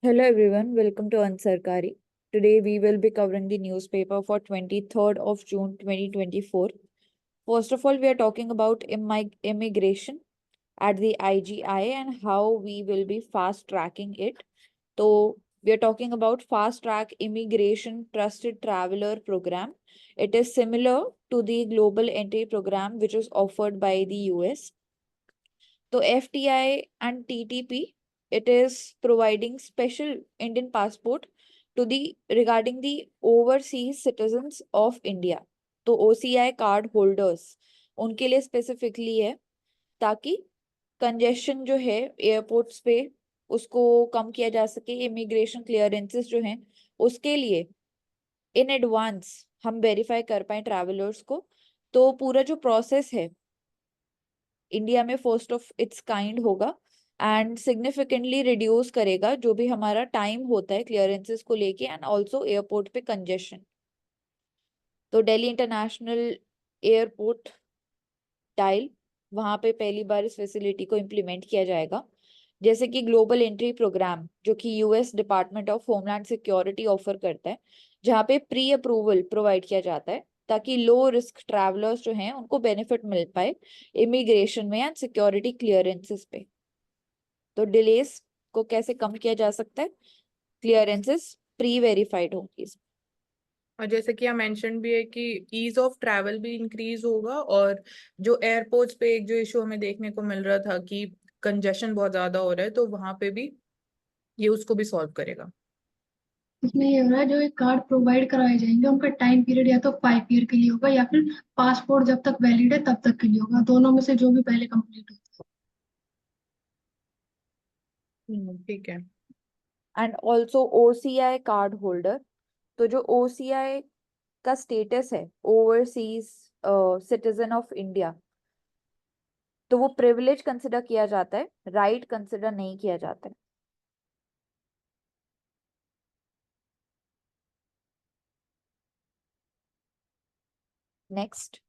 Hello everyone, welcome to Ansarkari. Today we will be covering the newspaper for 23rd of June 2024. First of all, we are talking about immigration at the IGI and how we will be fast tracking it. So we are talking about fast track immigration trusted traveler program. It is similar to the global entry program which is offered by the US. So FTI and TTP, it is providing special Indian passport to the regarding the overseas citizens of India. तो OCI card holders उनके लिए specifically है ताकि congestion जो है airports पे उसको कम किया जा सके। इमिग्रेशन क्लियरेंसेस जो हैं उसके लिए इन एडवांस हम वेरीफाई कर पाए ट्रैवलर्स को। तो पूरा जो प्रोसेस है इंडिया में फर्स्ट ऑफ इट्स काइंड होगा एंड सिग्निफिकेंटली रिड्यूस करेगा जो भी हमारा टाइम होता है क्लियरेंसेस को लेके एंड ऑल्सो एयरपोर्ट पे कंजेशन। तो दिल्ली इंटरनेशनल एयरपोर्ट डायल वहां पे पहली बार इस फैसिलिटी को इम्प्लीमेंट किया जाएगा। जैसे कि ग्लोबल एंट्री प्रोग्राम जो कि US department of homeland security offer करता है, जहाँ पे प्री अप्रूवल प्रोवाइड किया जाता है ताकि लो रिस्क ट्रैवलर्स जो हैं उनको बेनिफिट मिल पाए इमिग्रेशन में एंड सिक्योरिटी क्लियरेंसेस पे। तो डिलेस को कैसे कम किया जा सकता है, क्लियरेंसेस प्री वेरीफाइड होंगी। और जैसे कि यहाँ मेंशन भी है कि ईज ऑफ ट्रैवल भी इंक्रीज होगा, और जो एयरपोर्ट्स पे एक जो इशू हमें देखने को मिल रहा था कि कंजेशन बहुत ज्यादा हो रहा है, तो वहां पे भी ये उसको भी सॉल्व करेगा। इसमें ये हो रहा है जो एक कार्ड प्रोवाइड करवाए जाएंगे उनका टाइम पीरियड या तो 5 ईयर के लिए होगा या फिर पासपोर्ट जब तक वैलिड है तब तक के लिए होगा, दोनों में से जो भी पहले कंप्लीट हो। ठीक है। And also OCI card holder, तो जो ओसीआई का स्टेटस है ओवरसीज सिटीजन ऑफ इंडिया, तो वो प्रिविलेज कंसिडर किया जाता है, राइट कंसिडर नहीं किया जाता है। Next,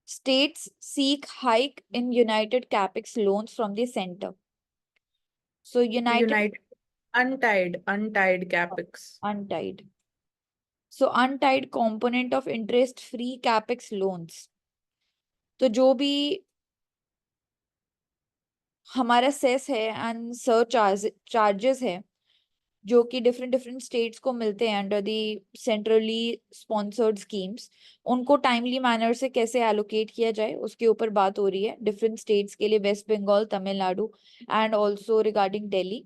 states seek hike in united capex loans from the center. So united united untied कैपिक्स। untied, so untied component of interest free capex loans, तो जो भी हमारा सेस है एंड सर चार्जेस है जो कि डिफरेंट डिफरेंट स्टेट्स को मिलते हैं under the centrally sponsored schemes, उनको टाइमली मैनर से कैसे एलोकेट किया जाए उसके ऊपर बात हो रही है डिफरेंट स्टेट्स के लिए, West Bengal, Tamil Nadu and also regarding Delhi,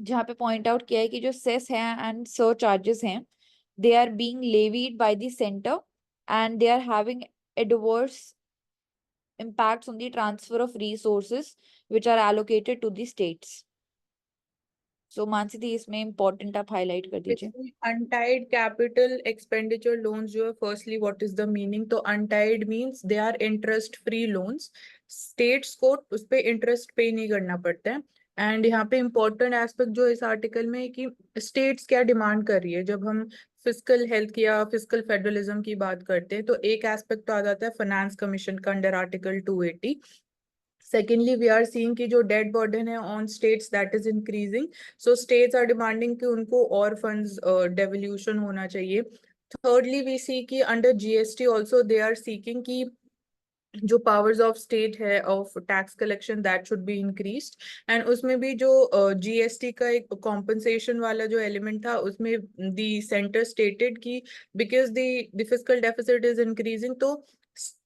जहाँ पे पॉइंट आउट किया है कि जो सेस हैं एंड सर चार्जेस हैं they are being levied by the center and they are having adverse impacts on the transfer of resources which are allocated to the states. So Mansi दी इसमें important आप highlight कर दीजिए। Untied capital expenditure loans जो है, firstly what is the meaning? तो untied means they are interest free loans. States को उस पे इंटरेस्ट पे नहीं करना पड़ता है। एंड यहाँ पे इम्पोर्टेंट एस्पेक्ट जो इस आर्टिकल में है कि स्टेट्स क्या डिमांड कर रही है। जब हम फिस्कल हेल्थ की या फिस्कल फेडरलिज्म की बात करते हैं तो एक एस्पेक्ट तो आ जाता है फाइनेंस कमीशन का under article 280। Secondly we are seeing कि जो डेट बर्डन है on states that is increasing, so states are demanding कि उनको और फंड्स डेवल्यूशन होना चाहिए। थर्डली वी सी कि under GST also they are seeking कि जो पावर्स ऑफ स्टेट है of tax collection that should be increased. And उसमें भी जो जीएसटी का एक कॉम्पनसेशन वाला जो एलिमेंट था उसमें दी सेंटर स्टेटेड कि because the fiscal deficit is increasing, तो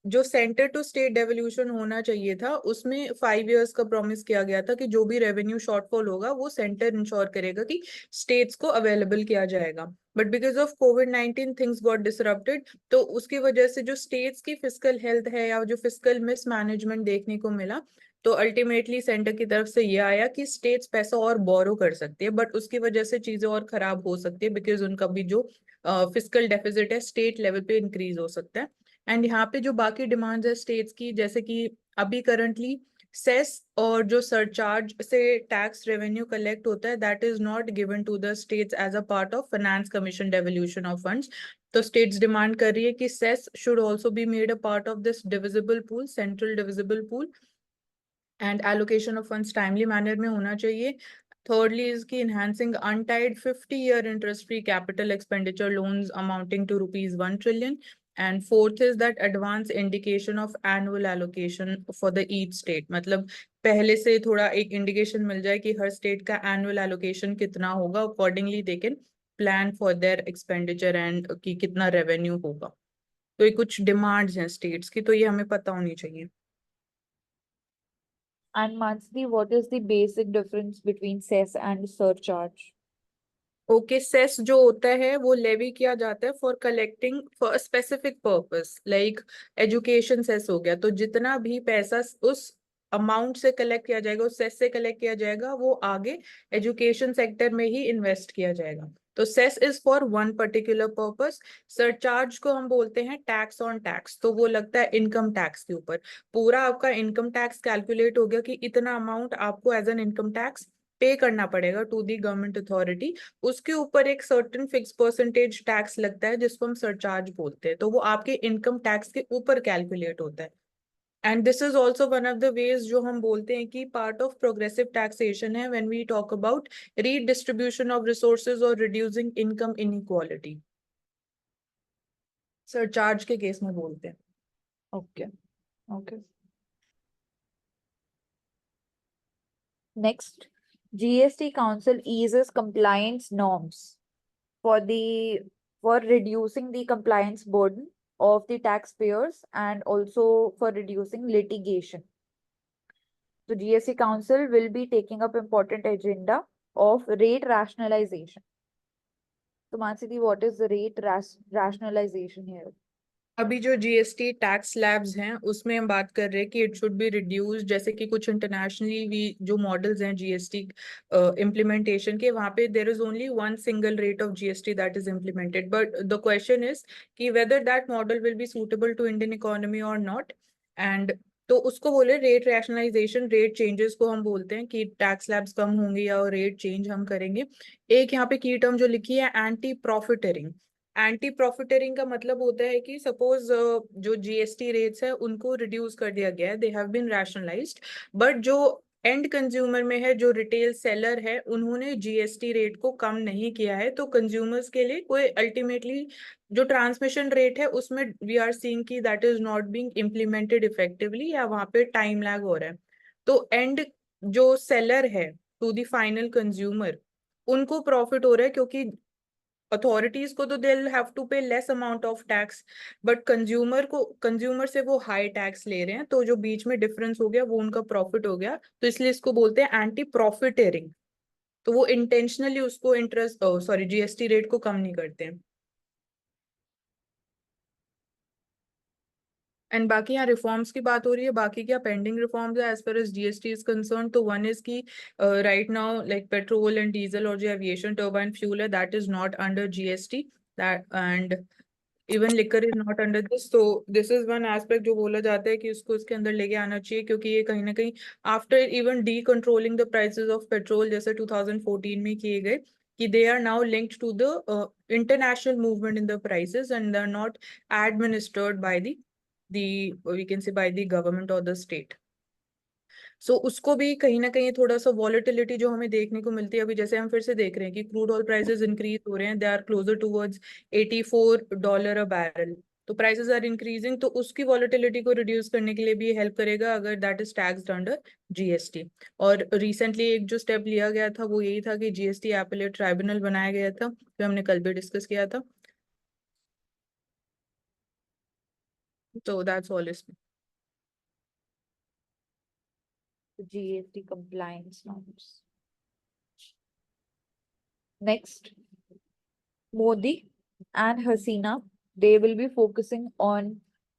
जो सेंटर टू स्टेट डेवल्यूशन होना चाहिए था उसमें 5 इयर्स का प्रॉमिस किया गया था कि जो भी रेवेन्यू शॉर्टफॉल होगा वो सेंटर इंश्योर करेगा कि स्टेट्स को अवेलेबल किया जाएगा। But because of covid things got disrupted, तो उसकी वजह से जो स्टेट्स की फिस्कल हेल्थ है या जो फिस्कल मिसमैनेजमेंट देखने को मिला, तो अल्टीमेटली सेंटर की तरफ से ये आया कि स्टेट्स पैसा और बोरो कर सकती है, बट उसकी वजह से चीजें और खराब हो सकती है बिकॉज उनका भी जो फिस्कल डेफिसिट है स्टेट लेवल पे इंक्रीज हो सकता है। एंड यहाँ पे जो बाकी डिमांड्स है स्टेट्स की, जैसे कि अभी करंटली सेस और जो सरचार्ज से टैक्स रेवेन्यू कलेक्ट होता है that is not given to the states as a part of finance commission devolution of funds. तो स्टेट्स डिमांड कर रही है कि cess should also be made a part of this divisible pool, central divisible pool, and allocation of funds timely manner में होना चाहिए। Thirdly is ki enhancing untied 50-year interest-free capital expenditure loans amounting to rupees 1 trillion. And fourth is that advance indication of annual allocation for the each state. मतलब पहले से थोड़ा एक indication मिल जाए कि हर स्टेट का एनुअल एलोकेशन कितना होगा, accordingly they can plan for their expenditure and कि कितना रेवेन्यू होगा. तो ये कुछ डिमांड्स हैं स्टेट्स की, तो ये हमें पता होनी चाहिए. And Mansi, what is the basic difference between cess and surcharge? Okay, cess जो होता है वो लेवी किया जाता है for collecting for specific purpose, like education cess हो गया. तो जितना भी पैसा उस अमाउंट से कलेक्ट किया जाएगा, उस सेस से कलेक्ट किया जाएगा, वो आगे एजुकेशन सेक्टर में ही इन्वेस्ट किया जाएगा. तो cess is for one particular purpose. Surcharge को हम बोलते हैं टैक्स ऑन टैक्स. तो वो लगता है इनकम टैक्स के ऊपर. पूरा आपका इनकम टैक्स कैलकुलेट हो गया कि इतना अमाउंट आपको एज एन इनकम टैक्स पे करना पड़ेगा टू दी गवर्नमेंट अथॉरिटी. उसके ऊपर एक सर्टेन फिक्स परसेंटेज टैक्स लगता है जिसको हम सरचार्ज बोलते हैं. तो वो आपके इनकम टैक्स के ऊपर कैलकुलेट होता है. And this is also one of the ways जो हम बोलते हैं कि पार्ट ऑफ प्रोग्रेसिव टैक्सेशन है when we talk about redistribution of resources और रिड्यूसिंग इनकम इनइक्वालिटी. सरचार्ज के केस में बोलते हैं. Okay. Okay. Next, GST Council eases compliance norms for reducing the compliance burden of the taxpayers and also for reducing litigation. So GST Council will be taking up important agenda of rate rationalization. So Mansi, what is the rate rationalization here? अभी जो GST tax slabs हैं उसमें हम बात कर रहे हैं कि इट शुड बी रिड्यूस. जैसे कि कुछ इंटरनेशनली भी जो मॉडल्स हैं जीएसटी इम्प्लीमेंटेशन के, वहां पे there is only one single rate of GST that is implemented. But the question is कि whether that model will be suitable to Indian economy और नॉट. एंड तो उसको बोले रेट रैशनलाइजेशन. रेट चेंजेस को हम बोलते हैं कि टैक्स स्लैब्स कम होंगे या रेट चेंज हम करेंगे. एक यहाँ पे की टर्म जो लिखी है एंटी प्रॉफिटरिंग. एंटी प्रॉफिटरिंग का मतलब होता है कि सपोज जो जीएसटी रेट्स है उनको रिड्यूस कर दिया गया है, they have been rationalised. But जो एंड कंज्यूमर में है, जो रिटेल सेलर है, उन्होंने जीएसटी रेट को कम नहीं किया है. तो कंज्यूमर्स के लिए कोई अल्टीमेटली जो ट्रांसमिशन रेट है उसमें वी आर सीइंग कि that is not being implemented effectively, या वहां पे टाइम लैग हो रहा है. तो एंड जो सेलर है टू द फाइनल कंज्यूमर, उनको प्रॉफिट हो रहा है क्योंकि अथॉरिटीज को तो दे हैव टू पे less amount of tax, but consumer से वो हाई टैक्स ले रहे हैं. तो जो बीच में डिफरेंस हो गया वो उनका प्रॉफिट हो गया. तो इसलिए इसको बोलते हैं एंटी प्रॉफिटेरिंग. तो वो इंटेंशनली उसको जीएसटी रेट को कम नहीं करते हैं. एंड बाकी यहाँ रिफॉर्म्स की बात हो रही है. बाकी क्या पेंडिंग रिफॉर्म्स है as far as GST is concern. तो वन इज की right now like petrol and diesel और जो एविएशन टर्बाइन फ्यूल है that is not under GST. That and even liquor is not under this. तो this is one aspect जो बोला जाता है कि उसको इसके अंदर लेके आना चाहिए, क्योंकि ये कहीं ना कहीं after even D controlling the prices of petrol जैसे 2014 में किए गए कि they are now linked to the international movement in the prices and they are not administered by the we can say by the government or the state. सो उसको भी कहीं ना कहीं थोड़ा सा वॉलेटिलिटी जो हमें देखने को मिलती है. अभी जैसे हम फिर से देख रहे हैं कि क्रूड ऑयल प्राइसेस इंक्रीज हो रहे हैं, they are closer towards $84 a barrel. तो प्राइसेस आर इंक्रीजिंग. तो उसकी वॉलेटिलिटी को रिड्यूस करने के लिए भी हेल्प करेगा अगर that is taxed under GST. और रिसेंटली एक जो स्टेप लिया गया था वो यही था कि जीएसटी एपेलेट ट्राइब्यूनल बनाया गया था, जो हमने कल भी डिस्कस किया था. तो that's all is GST compliance norms. Next, Modi and Hasina, they will be focusing on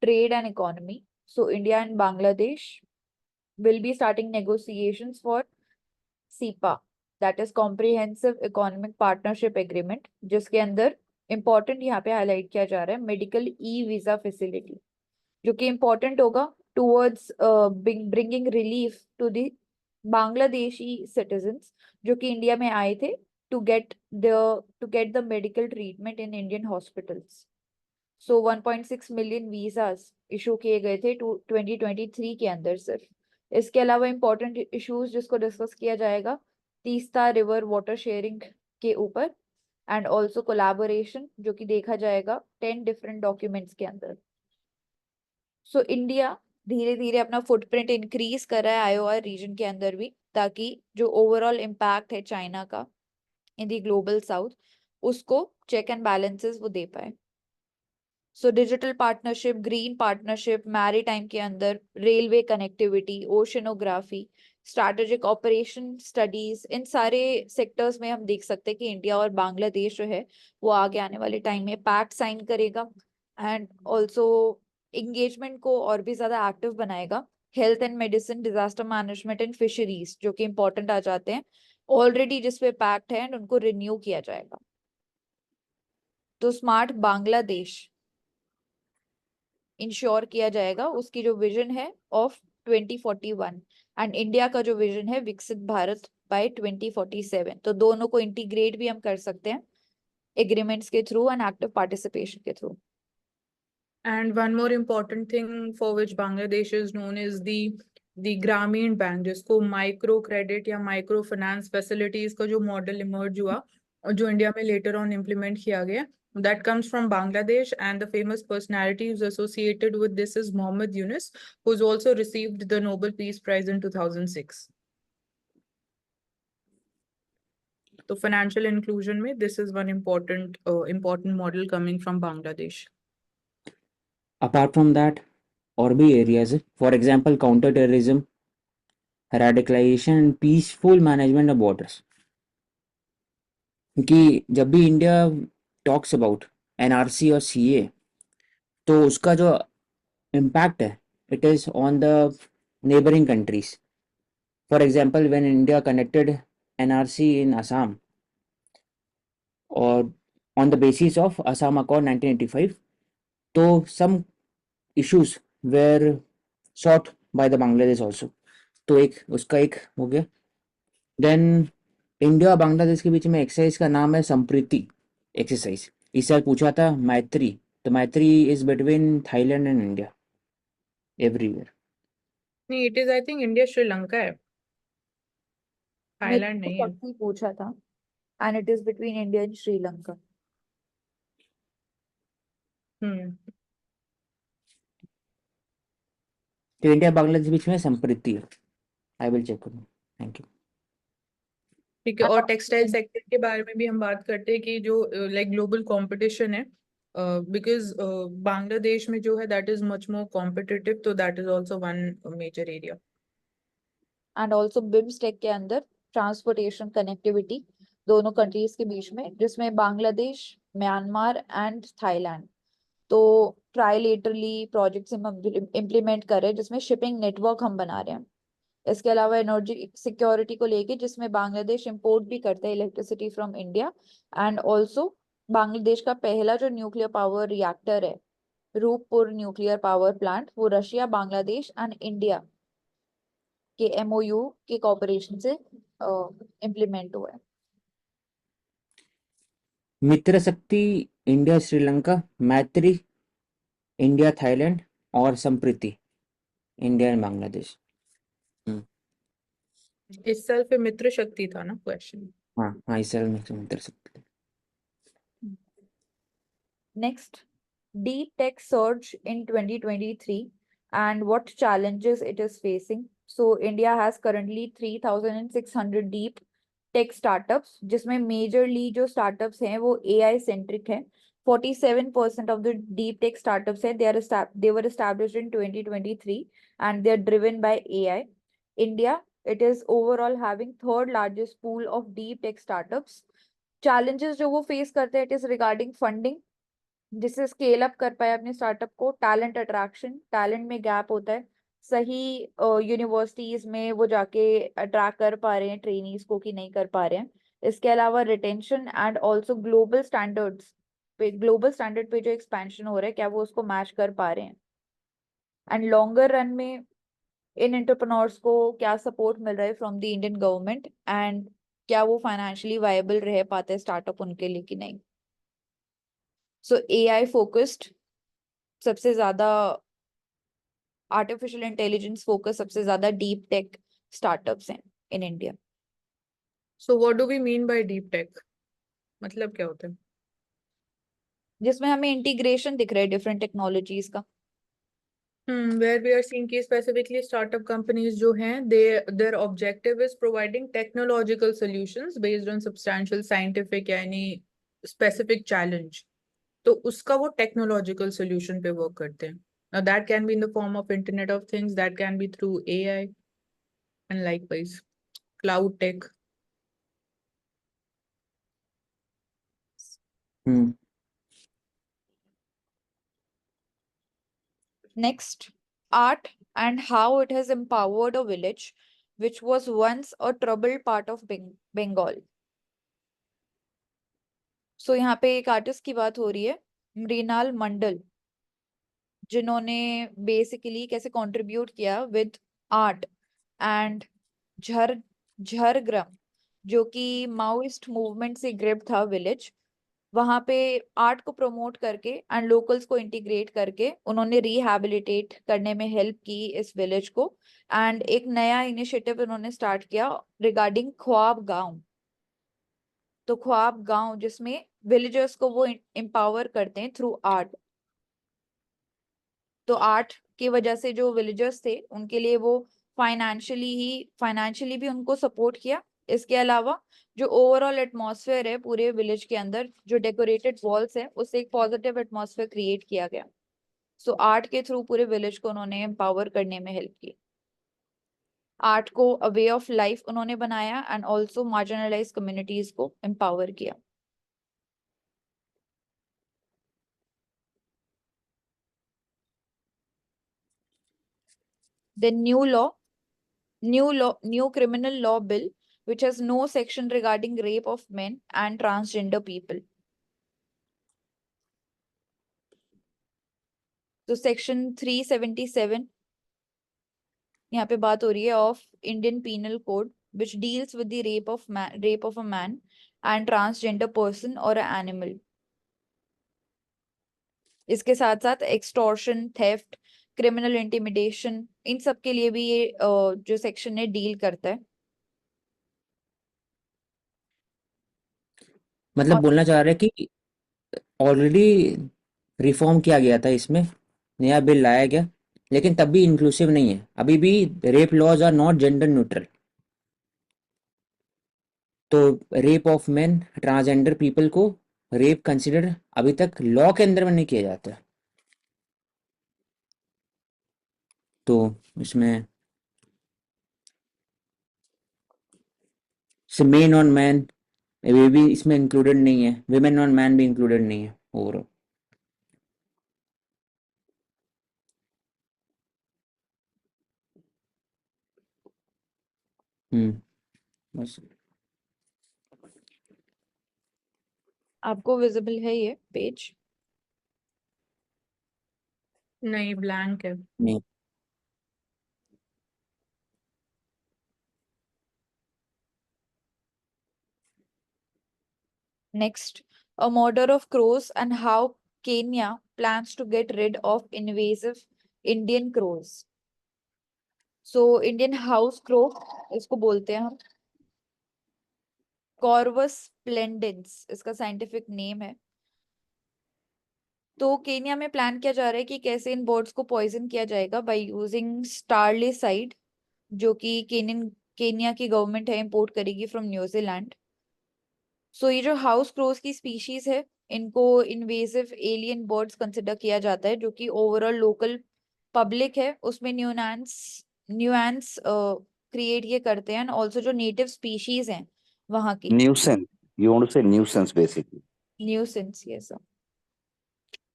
trade and economy. So India and Bangladesh will be starting negotiations for CEPA, that is Comprehensive Economic Partnership Agreement, जिसके अंदर important यहाँ पे highlight किया जा रहा है medical e-visa facility, जो कि important होगा towards bringing relief to the Bangladeshi citizens जो कि इंडिया में आए थे to get the medical treatment in Indian hospitals. So 1.6 million visas issue किए गए थे 2023 के अंदर सिर्फ. इसके अलावा important issues जिसको डिस्कस किया जाएगा, तीस्ता रिवर वाटर शेयरिंग के ऊपर, एंड ऑल्सो कोलैबोरेशन जो कि देखा जाएगा 10 डिफरेंट डॉक्यूमेंट्स के अंदर। सो इंडिया धीरे धीरे अपना फुटप्रिंट इंक्रीज कर रहा है आईओआर रीजन के अंदर भी, ताकि जो ओवरऑल इम्पैक्ट है चाइना का इन द ग्लोबल साउथ उसको चेक एंड बैलेंसेस वो दे पाए। So digital partnership, green partnership, maritime के अंदर railway connectivity, oceanography, strategic operation studies, इन सारे सेक्टर्स में हम देख सकते हैं कि इंडिया और बांग्लादेश जो है वो आगे आने वाले टाइम में पैक्ट साइन करेगा एंड ऑल्सो इंगेजमेंट को और भी ज्यादा एक्टिव बनाएगा। Health and medicine, disaster management and fisheries जो कि इंपॉर्टेंट आ जाते हैं ऑलरेडी जिसपे पैक्ट है एंड उनको रिन्यू किया जाएगा। तो स्मार्ट बांग्लादेश इंश्योर किया जाएगा, उसकी जो विजन है ऑफ 2041 एंड इंडिया का जो विजन है विकसित भारत बाय 2047। तो दोनों को इंटीग्रेट भी हम कर सकते हैं एग्रीमेंट्स के थ्रू एंड एक्टिव पार्टिसिपेशन के through. And one more important thing for which Bangladesh is known is the Grameen Bank, जिसको माइक्रो क्रेडिट या माइक्रो फाइनेंस फैसिलिटीज का जो मॉडल इमर्ज हुआ और जो इंडिया में लेटर ऑन इम्प्लीमेंट किया गया, that comes from Bangladesh, and the famous personality who's associated with this is Mohammed Yunus, who's also received the Nobel Peace Prize in 2006. So financial inclusion में this is one important model coming from Bangladesh. Apart from that, और भी areas, for example, counter-terrorism, radicalization and peaceful management of borders. क्योंकि जब भी India talks about NRC और CA तो उसका जो इम्पैक्ट है it is on the neighbouring countries. For example when India connected NRC in Assam और on the basis of Assam accord 1985, तो some issues were sought by the Bangladesh also. तो एक उसका एक हो गया। देन इंडिया और बांग्लादेश के बीच में एक्सरसाइज का नाम है संप्रीति एक्सरसाइज। इस साल पूछा था मैत्री, तो Maitri is between Thailand and India everywhere. नहीं, it is I think India Sri Lanka है, थाईलैंड नहीं है। पक्की पूछा था and it is between India and Sri Lanka. तो इंडिया बांग्लादेश के बीच में संप्रीति है। I will check. Thank you. ठीक है, और टेक्सटाइल सेक्टर के बारे में भी हम बात करते हैं कि जो लाइक ग्लोबल कंपटीशन है, बिकॉज बांग्लादेश में जो है that is much more competitive, तो that is also one major area. And also BIMSTEC के अंदर ट्रांसपोर्टेशन कनेक्टिविटी दोनों कंट्रीज के बीच में, जिसमें बांग्लादेश, म्यांमार एंड थाईलैंड तो ट्राइलेटरली प्रोजेक्ट्स हम इम्प्लीमेंट कर रहे हैं जिसमें शिपिंग नेटवर्क हम बना रहे हैं। इसके अलावा एनर्जी सिक्योरिटी को लेके जिसमें बांग्लादेश इंपोर्ट भी करता है electricity from India, and also Bangladesh का पहला जो न्यूक्लियर पावर रिएक्टर है रूपपुर न्यूक्लियर पावर प्लांट वो रशिया, बांग्लादेश एंड इंडिया के एमओयू के कॉपरेशन से इम्प्लीमेंट हुआ है। मित्र शक्ति इंडिया श्रीलंका, मैत्री इंडिया थाईलैंड और संप्रीति इंडिया एंड बांग्लादेश। इस साल पे मित्र शक्ति था ना क्वेश्चन। हाँ हाँ, इस साल में मित्र शक्ति। Next, deep tech surge in 2023 and what challenges it is facing. So India has currently 3,600 deep tech startups, जिसमें majorly जो startups हैं वो AI centric हैं। 47% of the deep tech startups हैं they were established in 2023 and they are driven by AI. India, it is overall having third largest pool of deep tech startups. Challenges जो वो face करते हैं it is regarding funding, जिससे scale up कर पाए अपने startup को। Talent attraction, talent में गैप होता है, सही यूनिवर्सिटीज में वो जाके अट्रैक्ट कर पा रहे हैं ट्रेनीज को कि नहीं कर पा रहे हैं। इसके अलावा retention and also global standard पे जो एक्सपेंशन हो रहा है क्या वो उसको मैच कर पा रहे हैं। एंड लॉन्गर रन में इन एंटरप्रेन्योर्स को क्या सपोर्ट मिल रहा है from the Indian government and क्या वो फाइनेंशियली वायबल रह पाते हैं स्टार्टअप उनके लिए कि नहीं। सो AI फोकस्ड सबसे ज्यादा, आर्टिफिशियल इंटेलिजेंस फोकस सबसे ज्यादा डीप टेक स्टार्टअप्स हैं in India. So what do we mean by deep tech? मतलब क्या होता है? जिसमें हमें इंटीग्रेशन दिख रहा है डिफरेंट टेक्नोलॉजीज का। Where we are seeing कि specifically startup companies जो हैं, their objective is providing technological solutions based on substantial scientific या any specific challenge. तो उसका वो technological solution पे work करते हैं. Now that can be in the form of Internet of Things, that can be through AI, and likewise cloud tech. Hmm Next, art and how it has empowered a village which was once a troubled part of Bengal. सो यहाँ पे एक artist की बात हो रही है, मृणाल मंडल, जिन्होंने basically कैसे कंट्रीब्यूट किया विद आर्ट एंड झर झरग्राम, जो कि माओइस्ट मूवमेंट से ग्रिप था विलेज। वहां पे आर्ट को प्रमोट करके एंड लोकल्स को इंटीग्रेट करके उन्होंने रिहैबिलिटेट करने में हेल्प की इस विलेज को। एंड एक नया इनिशिएटिव उन्होंने स्टार्ट किया रिगार्डिंग ख्वाब गांव। तो ख्वाब गांव जिसमें विलेजर्स को वो एम्पावर करते हैं थ्रू आर्ट। तो आर्ट की वजह से जो विलेजर्स थे उनके लिए वो फाइनेंशियली भी उनको सपोर्ट किया। इसके अलावा जो ओवरऑल एटमॉस्फेयर है पूरे विलेज के अंदर, जो डेकोरेटेड वॉल्स है, उससे एक पॉजिटिव एटमॉस्फेयर क्रिएट किया गया। सो आर्ट के थ्रू पूरे विलेज को उन्होंने एम्पावर करने में हेल्प की। आर्ट को अ वे ऑफ लाइफ उन्होंने बनाया एंड ऑल्सो मार्जिनलाइज कम्युनिटीज को एम्पावर किया। The new criminal law bill, which has no section regarding rape of men and transgender people. So section 377 यहाँ पे बात हो रही है of Indian Penal Code, which deals with the rape of a man and transgender person or an animal. इसके साथ साथ extortion, theft, criminal intimidation, इन सब के लिए भी ये जो सेक्शन है डील करता है। मतलब और बोलना चाह रहे हैं कि ऑलरेडी रिफॉर्म किया गया था, इसमें नया बिल लाया गया, लेकिन तब भी इंक्लूसिव नहीं है। अभी भी rape laws are not gender neutral. तो rape of men, transgender people को रेप कंसिडर अभी तक लॉ के अंदर में नहीं किया जाता। तो इसमें मेन ऑन मैन वे भी इसमें इंक्लूडेड नहीं है, विमेन ऑन मैन भी इंक्लूडेड नहीं है ओवरऑल। बस आपको विजिबल है ये पेज? नहीं, blank है. नहीं। Next, a murder of crows and how Kenya plans to get rid of invasive Indian crows. So Indian house crow इसको बोलते हैं हम, Corvus splendens इसका साइंटिफिक नेम है। तो केन्या में प्लान किया जा रहा है कि कैसे इन बर्ड्स को पॉइजन किया जाएगा बाय यूजिंग स्टारलिसाइड, जो कि केन्या की गवर्नमेंट है इंपोर्ट करेगी फ्रॉम न्यूजीलैंड। सो ये जो हाउस क्रोज की स्पीशीज है, इनको इन्वेसिव एलियन बर्ड्स कंसिडर किया जाता है, जो कि ओवरऑल लोकल पब्लिक है उसमें न्यूएंस क्रिएट ये करते हैं। ऑल्सो जो नेटिव स्पीशीज हैं वहां की, Nuisance. You want to say nuisance basically. Nuisance, yes.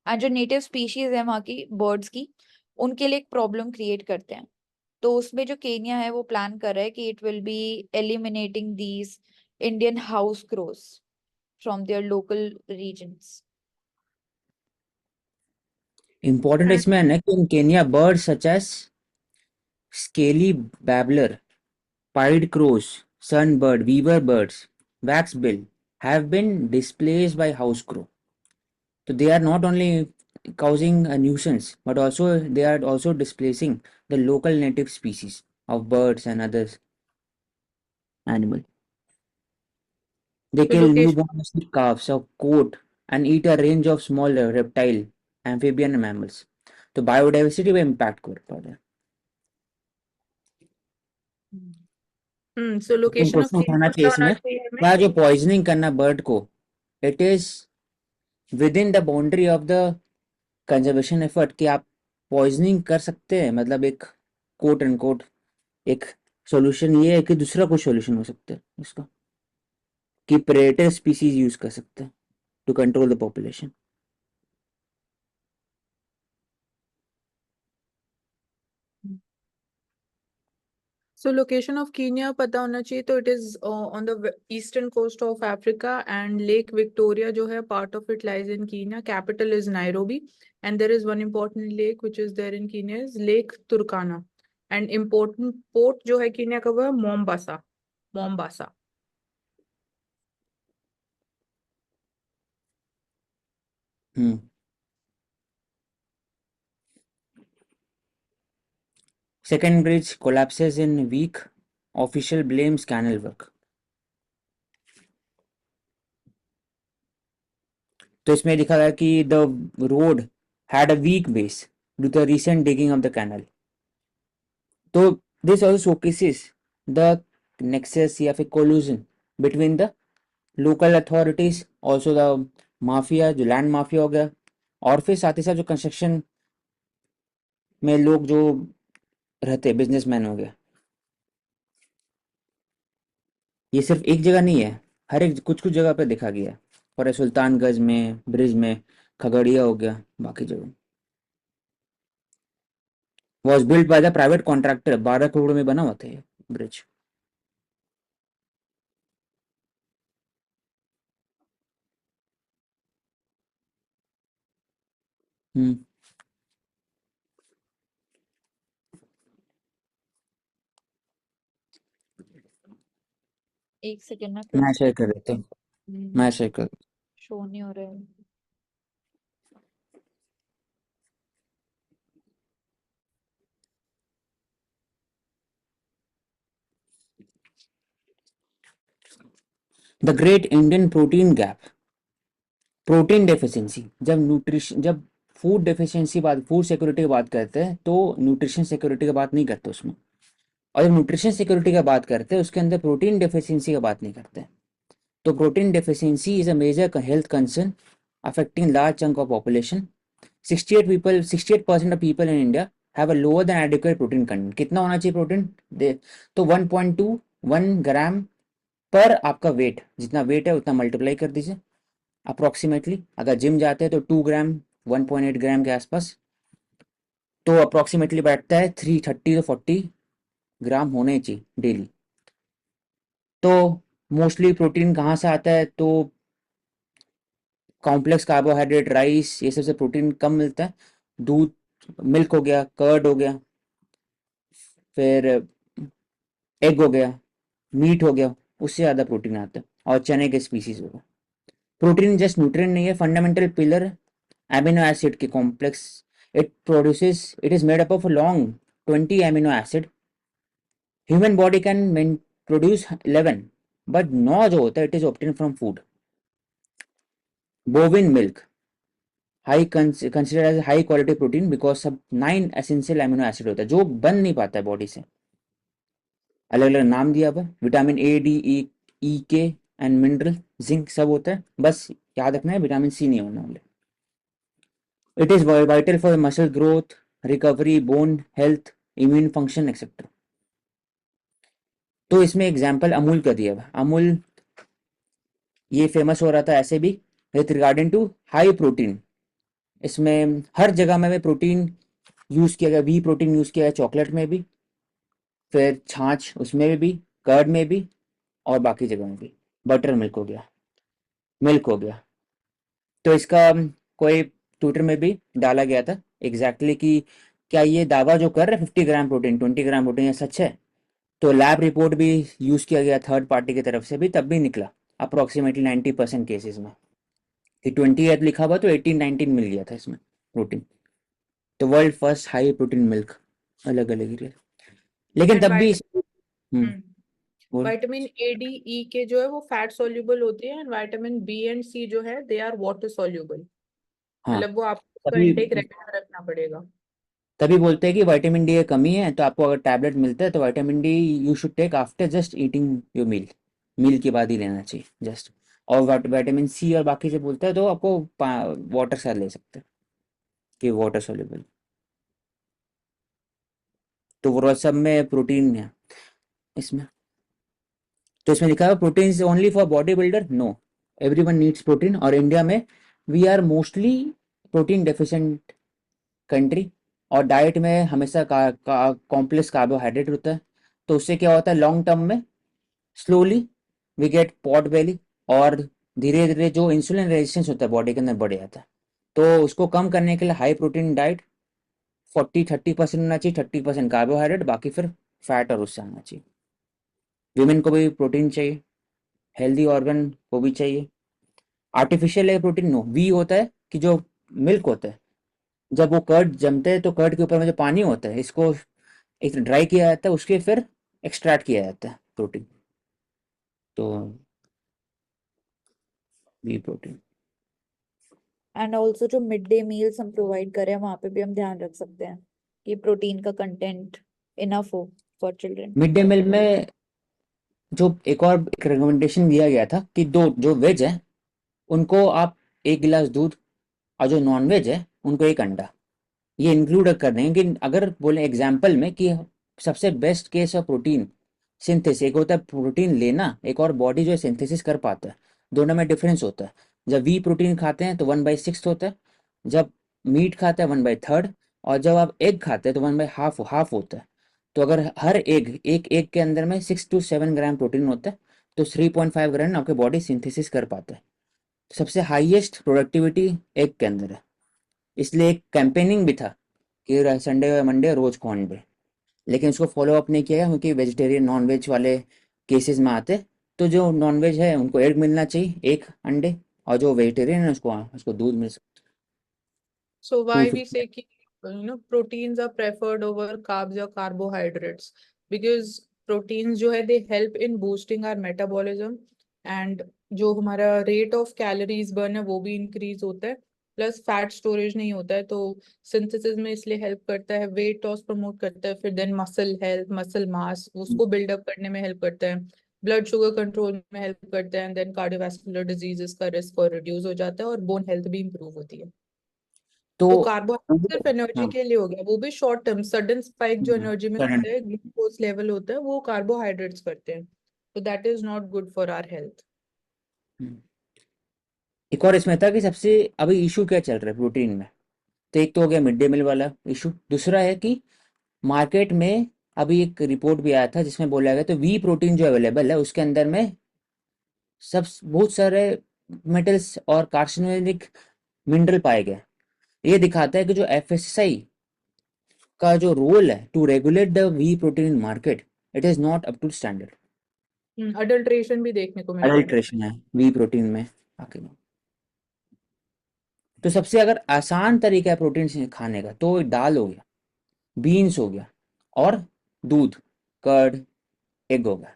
And जो नेटिव स्पीशीज है वहां की बर्ड्स की, उनके लिए एक प्रॉब्लम क्रिएट करते हैं। तो उसमें जो केन्या है वो प्लान कर रहा है कि it will be eliminating these Indian house crows from their local regions. Important इसमें है ना कि in Kenya birds such as scaly babbler, pied crows, sunbird, weaver birds, waxbill have been displaced by house crow. So they are not only causing a nuisance, but also they are also displacing the local native species of birds and other animals. They So kill location, newborn sheep calves or goat and eat a range of small reptile, amphibian mammals. तो biodiversity पे impact कर पा रहे हैं. so location of question उठाना Kenya चाहिए पता होना इसमें, चाहिए हमें. क्या जो पॉइजनिंग करना बर्ड को, it is with in the boundary of the conservation effort कि आप पॉइजनिंग कर सकते हैं, मतलब एक कोट एंड कोट एक सॉल्यूशन ये है कि दूसरा कोई सॉल्यूशन हो सकता है इसका, कि प्रेडेटर स्पीसीज यूज कर सकते हैं to control the population. So location of Kenya पता होना चाहिए. तो it is on the eastern coast of Africa, and Lake Victoria जो है part of it lies in Kenya. Capital is Nairobi, and there is one important lake which is there in Kenya is Lake Turkana, and important port जो है Kenya का वो है Mombasa. Mombasa. Second bridge collapses in week. Official blames canal work. तो इसमें लिखा गया कि the road had a weak base due to the recent digging of the canal. तो this also showcases the nexus या फिर collusion between the local authorities, also the mafia जो land mafia हो गया, और फिर साथ ही साथ जो construction में लोग जो रहते बिजनेसमैन हो गया. ये सिर्फ एक जगह नहीं है, हर एक कुछ कुछ जगह पे देखा गया है. और सुल्तानगंज में ब्रिज में, खगड़िया हो गया, बाकी जगह. Was build by the private contractor. 12 crore में बना हुआ था ये ब्रिज. हम्म. एक सेकेंड ना मैं शेयर कर देता हूँ, मैं शेयर कर. शो नहीं हो रहा है. The great Indian protein gap. Protein deficiency, जब फूड डेफिशिएंसी बात, फूड सिक्योरिटी की बात करते हैं तो न्यूट्रिशन सिक्योरिटी की बात नहीं करते उसमें. और जब न्यूट्रिशन सिक्योरिटी की बात करते हैं उसके अंदर प्रोटीन डेफिशिएंसी की बात नहीं करते. तो protein deficiency is a major health concern affecting large chunk of population. 68% of people in India have a lower than adequate protein content. कितना होना चाहिए प्रोटीन? तो 1.21 ग्राम पर आपका वेट, जितना वेट है उतना मल्टीप्लाई कर दीजिए अप्रोक्सीमेटली. अगर जिम जाते हैं तो 2 ग्राम 1.8 ग्राम के आसपास, तो अप्रोक्सीमेटली बैठता है 330 to 40 ग्राम होने चाहिए डेली. तो मोस्टली प्रोटीन कहाँ से आता है? तो कॉम्प्लेक्स कार्बोहाइड्रेट, राइस, ये सबसे प्रोटीन कम मिलता है. दूध, मिल्क हो गया, कर्ड हो गया, फिर एग हो गया, मीट हो गया, उससे ज़्यादा प्रोटीन आता है. और चने के स्पीसीज हो गया. प्रोटीन जस्ट न्यूट्रिएंट नहीं है, फंडामेंटल पिलर एमिनो एसिड के complex. It is made up of long 20 amino acid. Human body can produce 11, but 9 जो होता है it is obtain from food. बोविन milk considered as high quality protein because सब 9 essential amino acid होता है जो बन नहीं पाता है बॉडी से. अलग अलग नाम दिया हुआ, विटामिन ए, डी, ई, के एंड मिनरल, जिंक सब होता है. बस याद रखना है विटामिन सी नहीं होना. It is vital for muscle growth, recovery, bone health, immune function etcetera. तो इसमें एग्जाम्पल अमूल का दिया हुआ. अमूल ये फेमस हो रहा था ऐसे भी with regarding to high protein. इसमें हर जगह में प्रोटीन यूज किया गया. वी प्रोटीन यूज किया गया चॉकलेट में भी, फिर छाछ उसमें भी, कर्ड में भी, और बाकी जगह में भी. बटर मिल्क हो गया, मिल्क हो गया. तो इसका कोई ट्विटर में भी डाला गया था एग्जैक्टली कि क्या ये दावा जो कर रहे 50 ग्राम प्रोटीन 20 ग्राम प्रोटीन ये सच है. तो लैब रिपोर्ट भी यूज किया गया थर्ड पार्टी की तरफ से भी, तब भी निकला अप्रोक्सीमेटली 90% केसेस में कि 28 लिखा हुआ तो 18-19 मिल गया था इसमें प्रोटीन. तो world first high protein milk अलग अलग ही. लेकिन And तब भी बोल। विटामिन ए डी ई के जो है वो फैट सॉल्युबल होती है, एंड विटामिन बी एंड सी जो है दे आर वाटर सॉल्युबल। हाँ, मतलब वो आपको उसका तभी इंटेक रेगुलर रखना पड़ेगा। तभी बोलते हैं कि विटामिन डी की कमी है, तो आपको अगर टैबलेट मिलता है तो vitamin D you should take after just eating your meal के बाद ही लेना चाहिए जस्ट। और विटामिन सी और बाकी से बोलता है तो आपको वाटर से ले सकते हैं कि वाटर सोल्यूबल। तो वो सब में प्रोटीन है इसमें। तो इसमें लिखा है protein is only for body builder, no, everyone needs protein. और इंडिया में we are mostly protein deficient country, और डाइट में हमेशा कॉम्प्लेक्स कार्बोहाइड्रेट होता है। तो उससे क्या होता है लॉन्ग टर्म में, slowly we get pot belly, और धीरे धीरे जो इंसुलिन रेजिस्टेंस होता है बॉडी के अंदर बढ़ जाता है। तो उसको कम करने के लिए हाई प्रोटीन डाइट 40-30% होना चाहिए, 30% कार्बोहाइड्रेट, बाकी फिर फैट और उससे आना चाहिए। विमेन को भी प्रोटीन चाहिए, हेल्दी ऑर्गन को भी चाहिए। आर्टिफिशियल है प्रोटीन, नो, वी होता है कि जो मिल्क होता है, जब वो कर्ड जमते हैं तो कर्ड के ऊपर में जो पानी होता है इसको एक ड्राई किया जाता है, उसके फिर एक्सट्रैक्ट किया जाता है प्रोटीन। तो वी प्रोटीन। एंड ऑल्सो जो मिड डे मील्स हम प्रोवाइड करें वहाँ पे भी हम ध्यान रख सकते हैं कि प्रोटीन का कंटेंट इनफ हो for children. Mid day meal में जो एक और एक रिकमेंडेशन दिया गया था कि दो जो वेज है उनको आप 1 गिलास दूध, और जो नॉन वेज है उनको 1 अंडा, ये इंक्लूड कर देंगे। कि अगर बोले एग्जाम्पल में कि सबसे best case of protein synthesis, एक होता है प्रोटीन लेना, एक और बॉडी जो है सिंथेसिस कर पाता है, दोनों में डिफरेंस होता है। जब वी प्रोटीन खाते हैं तो 1/6 होता है, जब मीट खाते हैं 1/3, और जब आप एग खाते हैं तो 1/2 हाफ होता है। तो अगर हर एक एग के अंदर में 6 to 7 ग्राम प्रोटीन होता है, तो 3.5 ग्राम आपके बॉडी सिंथेसिस कर पाता है। सबसे हाईएस्ट प्रोडक्टिविटी एग के अंदर है। इसलिए एक कैंपेनिंग भी था कि संडे मंडे रोज को अंडे, लेकिन उसको फॉलो अप नहीं किया गया क्योंकि वेजिटेरियन नॉन वेज वाले केसेस में आते। तो जो नॉन वेज है उनको एग मिलना चाहिए, 1 अंडे, और जो वेजिटेरियन है उसको उसको दूध मिल सकता So है why we 250। say कि proteins are preferred over carbs or carbohydrates, because proteins जो है they help in boosting our metabolism, and जो हमारा rate of calories burn है वो भी increase होता है, प्लस फैट स्टोरेज नहीं होता है, तो सिंथेसिस में इसलिए हेल्प करता है, वेट लॉस प्रमोट करता है, फिर then muscle health, muscle mass उसको बिल्डअप करने में हेल्प करता है, ब्लड शुगर कंट्रोल में हेल्प करता है, एंड देन कार्डियोवास्कुलर डिजीजेस का रिस्क और रिड्यूस हो जाता है, और बोन हेल्थ भी इंप्रूव होती है। तो तो कार्बोहाइड्रेट सिर्फ एनर्जी हाँ, के लिए हो गया, वो भी शॉर्ट टर्म सडन स्पाइक जो एनर्जी में सडन। होता है, ग्लूकोज लेवल होता है, वो कार्बोहाइड्रेट्स करते हैं, तो that is not good for our health. एक और इसमें था कि सबसे अभी इशू क्या चल रहा है प्रोटीन में। तो एक तो हो गया मिड डे मील वाला इशू, दूसरा है कि मार्केट में अभी एक रिपोर्ट भी आया था जिसमें बोला गया तो वी प्रोटीन जो अवेलेबल है उसके अंदर में सब बहुत सारे मेटल्स और कार्सिनोजेनिक मिनरल पाए गए। ये दिखाता है कि जो एफएसएसआई का जो रोल है to regulate the we protein market, it is not up to standard. Adulteration भी देखने को मिलता है। अडल्ट्रेशन है वी प्रोटीन में आके। तो सबसे अगर आसान तरीका है प्रोटीन से खाने का तो दाल हो गया, बीन्स हो गया, और दूध, कर्ड, एग हो गया।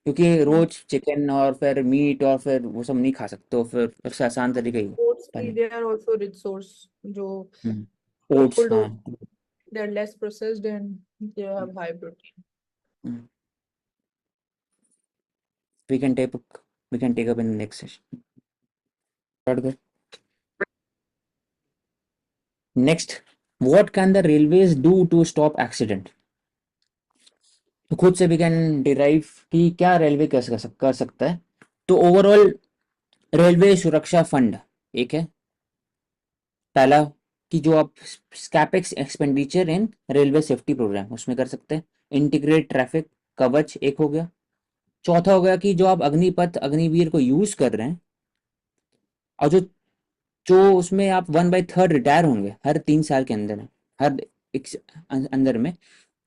क्योंकि रोज चिकन और फिर मीट और फिर वो सब नहीं खा सकते, तो फिर सबसे आसान तरीका ही ओट्स भी पहले। They are also rich source, जो ओट्स, फुल हाँ। They are less processed and they have high protein. We can take we can take up in next session. Start कर। Next, what can the railways do to stop accident. तो खुद से we can derive कि क्या railway कर सकता है। तो ओवरऑल रेलवे सुरक्षा फंड एक है पहला, कि जो आप capex expenditure in railway safety program उसमें कर सकते हैं। इंटीग्रेट ट्रैफिक कवच एक हो गया। चौथा हो गया कि जो आप अग्निपथ अग्निवीर को यूज कर रहे हैं, और जो जो उसमें आप 1/3 रिटायर होंगे हर 3 साल के अंदर, हर एक अंदर में,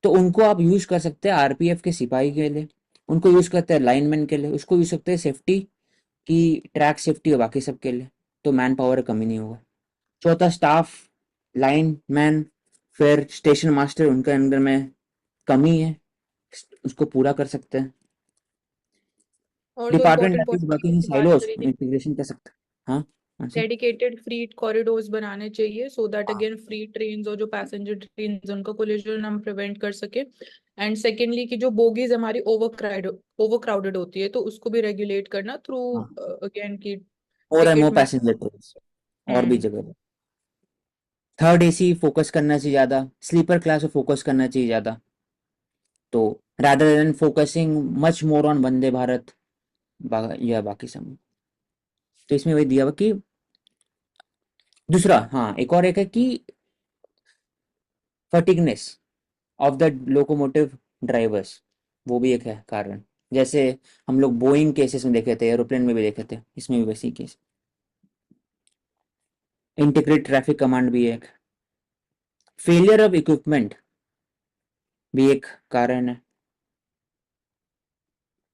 तो उनको आप यूज कर सकते हैं आरपीएफ के सिपाही के लिए, उनको यूज करते हैं लाइनमैन के लिए, उसको यूज सकते हैं सेफ्टी की, ट्रैक सेफ्टी और बाकी सब के लिए। तो मैन पावर का कमी नहीं होगा। चौथा, स्टाफ, लाइन मैन, फिर स्टेशन मास्टर, उनके अंदर में कमी है, उसको पूरा कर सकते हैं। और दो department important is point working in की बात silos, करें, इंटीग्रेशन कर सकते हाँ आंसर डेडिकेटेड फ्री कॉरिडोर्स बनाने चाहिए सो दैट हाँ अगेन फ्री ट्रेन्स और जो पैसेंजर ट्रेन्स उनका कोलिजन हम प्रिवेंट कर सके। एंड सेकेंडली कि जो बोगीज हमारी ओवर क्राउडेड होती है तो उसको भी रेगुलेट करना थ्रू हाँ अगेन की और टिकट मोर में। पैसेंजर ट्रेन्स और भी जगह थर्ड एसी फोकस करना चाहिए ज़्यादा, स्लीपर क्लास पे फोकस करना चाहिए ज़्यादा, तो rather than focusing much more on Vande Bharat या बाकी सब। तो इसमें वही दिया हुआ कि दूसरा हाँ एक और एक है कि फटिगनेस ऑफ द लोकोमोटिव ड्राइवर्स, वो भी एक है कारण, जैसे हम लोग बोइंग केसेस में देखे थे, एरोप्लेन में भी देखे थे, इसमें भी वैसी केस। इंटीग्रेट ट्रैफिक कमांड भी एक, फेलियर ऑफ इक्विपमेंट भी एक कारण है।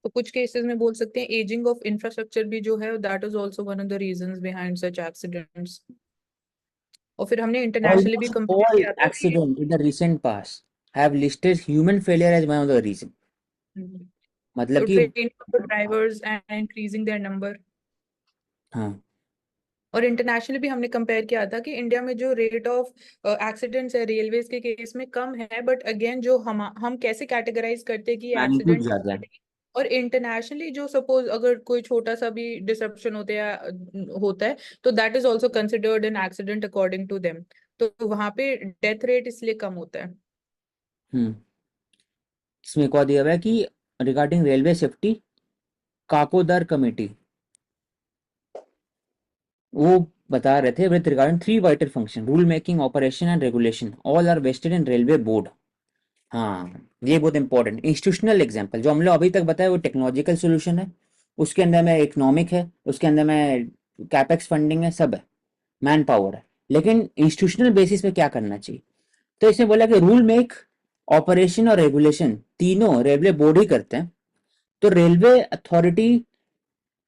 तो कुछ केसेस में बोल सकते हैं एजिंग ऑफ इंफ्रास्ट्रक्चर भी जो है that is also one of the reasons behind such accidents. और फिर हमने इंटरनेशनली भी Almost कंपेयर all किया था कि accidents in the recent past have listed human failure as one of the reason, मतलब तो कि train drivers and increasing their number. हाँ और इंटरनेशनली भी हमने कंपेयर किया था कि इंडिया में जो रेट ऑफ एक्सीडेंट्स है रेलवेज के केस में कम है, बट अगेन जो हम कैसे कैटेगराइज करते हैं कि ये मैग्नीट्यूड एक्सीडेंट। ज्यादा है। और इंटरनेशनली जो सपोज अगर कोई छोटा सा भी डिसरप्शन होता है तो that is also considered an accident according to them. तो वहां पे डेथ रेट इसलिए कम होता है। इसमें एक और दिया हुआ है कि regarding railway safety, Kakodar committee वो बता रहे थे with regarding 3 vital function, rule making, operation and regulation, all are vested in railway board. हाँ ये बहुत इंपॉर्टेंट इंस्टीट्यूशनल एग्जांपल जो हम लोग अभी तक बताया वो टेक्नोलॉजिकल सोल्यूशन है, उसके अंदर में इकोनॉमिक है, उसके अंदर में कैपेक्स फंडिंग है, सब है, मैन पावर है, लेकिन इंस्टीट्यूशनल बेसिस पे क्या करना चाहिए। तो इसने बोला कि रूल मेक, ऑपरेशन और रेगुलेशन तीनों रेलवे बोर्ड ही करते हैं, तो रेलवे अथॉरिटी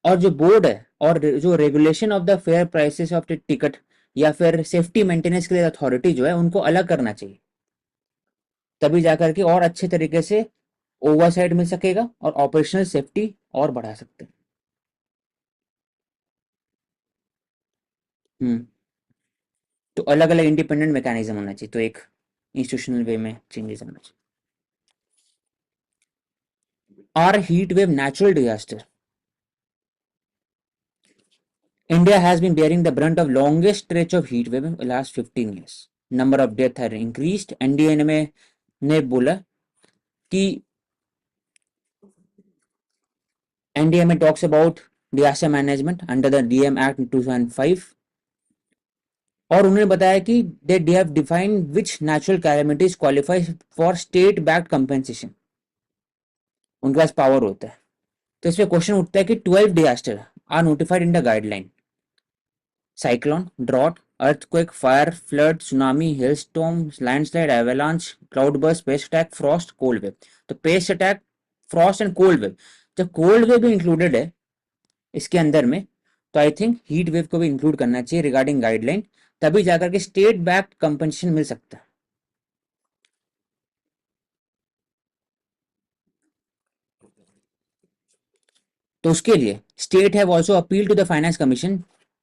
और जो बोर्ड है और जो regulation of the fair prices of the ticket या फिर सेफ्टी मेंटेनेंस के लिए अथॉरिटी जो है उनको अलग करना चाहिए, तभी जाकर के और अच्छे तरीके से ओवरसाइट मिल सकेगा और ऑपरेशनल सेफ्टी और बढ़ा सकते हैं। तो अलग अलग इंडिपेंडेंट मैकेनिज्म होना चाहिए, तो एक इंस्टीट्यूशनल वे में चेंजेस होना चाहिए। Are heat wave natural disaster, India has been bearing the brunt of longest stretch of heat wave in the last 15 years. Number of deaths have increased. NDA में ने बोला कि NDA में talks about disaster management under the DM Act 2005 और उन्होंने बताया कि they have defined which natural calamities qualify for state backed compensation, उनके पास पावर होता है। तो इसमें क्वेश्चन उठता है कि 12 disaster are notified in the guideline: cyclone, drought, earthquake, fire, flood, tsunami, hailstorm, landslide, avalanche, cloudburst, pest attack, frost, cold wave। तो paste attack, Frost and cold wave, जब कोल्ड वेव भी इंक्लूडेड है इसके अंदर में, तो आई थिंक हीट वेव को भी इंक्लूड करना चाहिए रिगार्डिंग गाइडलाइन, तभी जाकर के स्टेट बैक्ड कंपनसेशन मिल सकता है। तो उसके लिए state have also appeal to the finance commission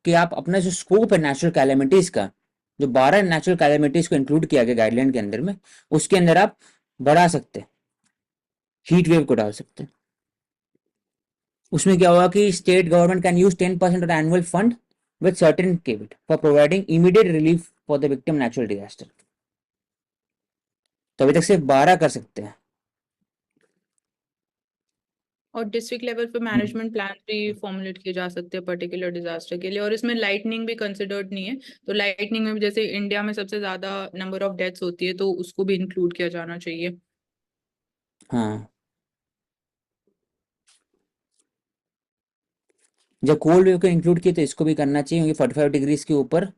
कि आप अपना जो स्कोप है नेचुरल कैलेमिटीज का, जो 12 नेचुरल कैलेमिटीज को इंक्लूड किया गया गाइडलाइन के अंदर में, उसके अंदर आप बढ़ा सकते हैं, हीट वेव को डाल सकते हैं। उसमें क्या होगा कि state government can use 10% of the annual fund with certain caveat for providing immediate relief for the victim natural disaster. तो अभी तक सिर्फ 12 कर सकते हैं। और डिस्ट्रिक्ट लेवल पे मैनेजमेंट प्लान भी फॉर्मुलेट किए जा सकते हैं पर्टिकुलर डिजास्टर के लिए। और इसमें लाइटनिंग भी कंसिडर्ड नहीं है, तो लाइटनिंग में भी जैसे इंडिया में सबसे ज्यादा नंबर ऑफ डेथ्स होती है तो उसको भी इंक्लूड किया जाना चाहिए। हाँ जब कोल्ड वेव को इंक्लूड किए तो इसको भी करना चाहिए, क्योंकि 45 डिग्रीज के ऊपर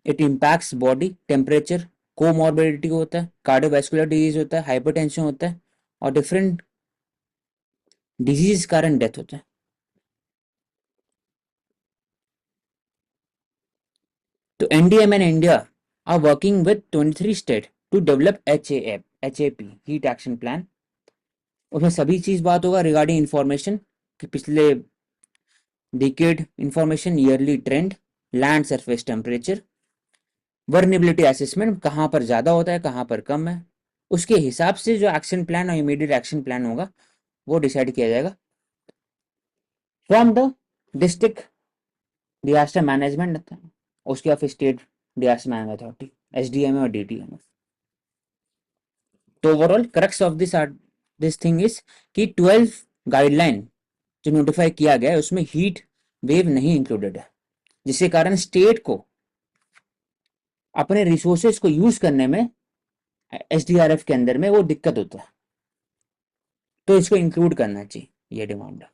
it impacts body temperature, comorbidity होता है, कार्डियोवैस्कुलर डिजीज होता है, हाइपरटेंशन होता है और डिफरेंट डिजीज कारण डेथ होता है। तो NDM and India are working with 23 states to develop HAP heat action plan। उसमें सभी चीज बात होगा रिगार्डिंग इंफॉर्मेशन, कि पिछले decade information, yearly trend, land surface temperature, vulnerability assessment, कहाँ पर ज़्यादा होता है कहाँ पर कम है, उसके हिसाब से जो एक्शन प्लान और इमीडिएट एक्शन प्लान होगा वो डिसाइड किया जाएगा from the district disaster management, उसके बाद फिर state disaster management authority, SDMA और DTMA। तो overall crux of this thing is कि 12 गाइडलाइन जो नोटिफाई किया गया है उसमें हीट वेव नहीं इंक्लूडेड है, जिसके कारण स्टेट को अपने रिसोर्सेज को यूज करने में SDRF के अंदर में वो दिक्कत होता है, तो इसको इंक्लूड करना चाहिए, ये डिमांड है।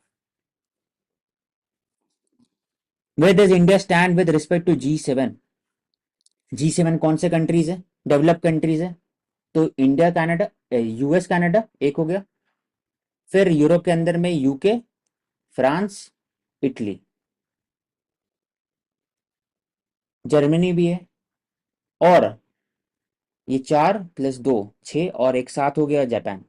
Where does India stand with respect to G7? G7 कौन से कंट्रीज है? डेवलप कंट्रीज है, तो इंडिया, कनाडा, US कनाडा एक हो गया, फिर यूरोप के अंदर में UK, फ्रांस, इटली, जर्मनी भी है, और ये 4 + 2 6 और एक साथ हो गया जापान।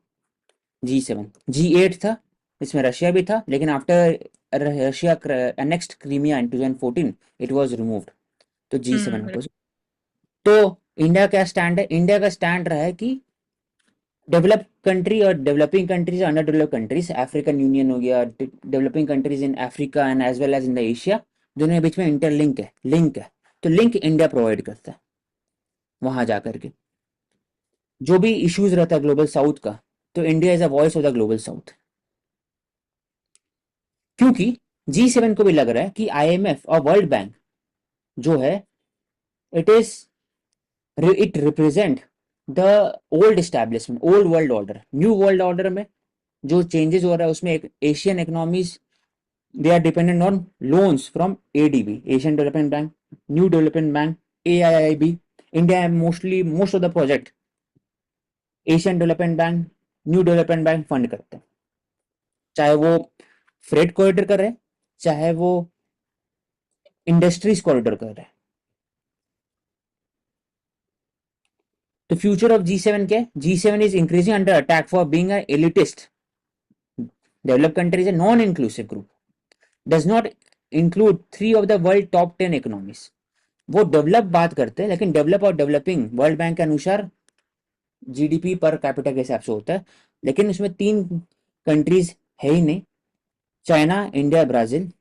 G7 G8 था, इसमें रशिया भी था, लेकिन after Russia next Crimea in 2014 it was removed, तो G7 हो। तो इंडिया क्या स्टैंड है? इंडिया का स्टैंड रहा है कि डेवलप कंट्री और developing countries, under develop countries, African union हो गया, developing countries in Africa and as well as in the Asia, दोनों के बीच में इंटरलिंक है, लिंक है, तो लिंक इंडिया प्रोवाइड करता है। वहां जाकर के जो भी इश्यूज रहता है ग्लोबल साउथ का, तो India is a voice of the global south, क्योंकि G7 को भी लग रहा है कि IMF और वर्ल्ड बैंक जो है it represent the old establishment, old world order. New world order में जो चेंजेस हो रहा है उसमें एक Asian economies they are dependent on loans from ADB, Asian development bank, new development bank, AIIB। India most of the project Asian development bank, new development bank fund करते हैं, चाहे वो फ्रेट कॉरिडोर कर रहे हैं, चाहे वो इंडस्ट्रीज कॉरिडोर कर रहे हैं। तो फ्यूचर ऑफ G7 क्या है? G7 is increasing under attack for being a elitist develop countries, a non-inclusive group, does not include 3 of the world top 10 economies। वो डेवलप बात करते हैं, लेकिन डेवलप और डेवलपिंग वर्ल्ड बैंक के अनुसार GDP पर कैपिटा के हिसाब से होता है, लेकिन उसमें 3 कंट्रीज है ही नहीं, चाइना, इंडिया, ब्राजील।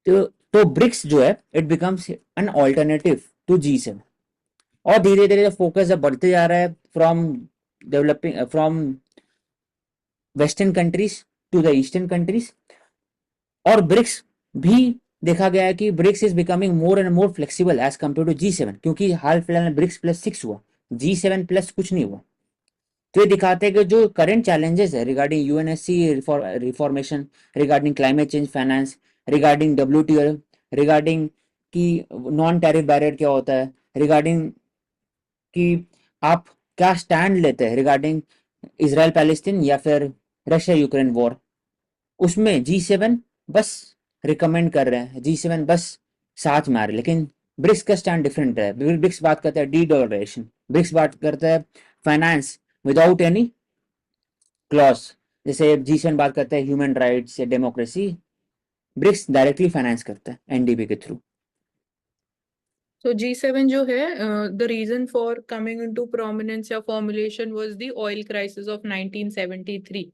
तो ब्रिक्स जो है it becomes an alternative to G7, और धीरे धीरे फोकस जब बढ़ते जा रहा है from western countries to the eastern countries, और ब्रिक्स भी देखा गया है कि BRICS is becoming more and more flexible as compare to G7, क्योंकि हाल फिलहाल में ब्रिक्स +6 हुआ, G7+ कुछ नहीं हुआ। तो ये दिखाते हैं कि जो करंट चैलेंजेस है regarding UNSC reformation, regarding climate change finance, regarding WTO, regarding कि नॉन टैरिफ बैरियर क्या होता है, रिगार्डिंग कि आप क्या स्टैंड लेते हैं रिगार्डिंग इजराइल पैलेस्टीन या फिर रशिया यूक्रेन वॉर, उसमें G7 बस रिकमेंड कर रहे हैं, G7 बस साथ में आ रहे हैं, लेकिन ब्रिक्स का स्टैंड डिफरेंट है। ब्रिक्स बात करता है डी-डॉलराइजेशन, ब्रिक्स बात करता है फाइनेंस विदाउट एनी क्लॉज, जैसे G7 बात करता है ह्यूमन राइट्स या डेमोक्रेसी, ब्रिक्स डायरेक्टली फाइनेंस करता है NDB के थ्रू। So G7 जो है, the reason for coming into prominence या formulation was the oil crisis of 1973.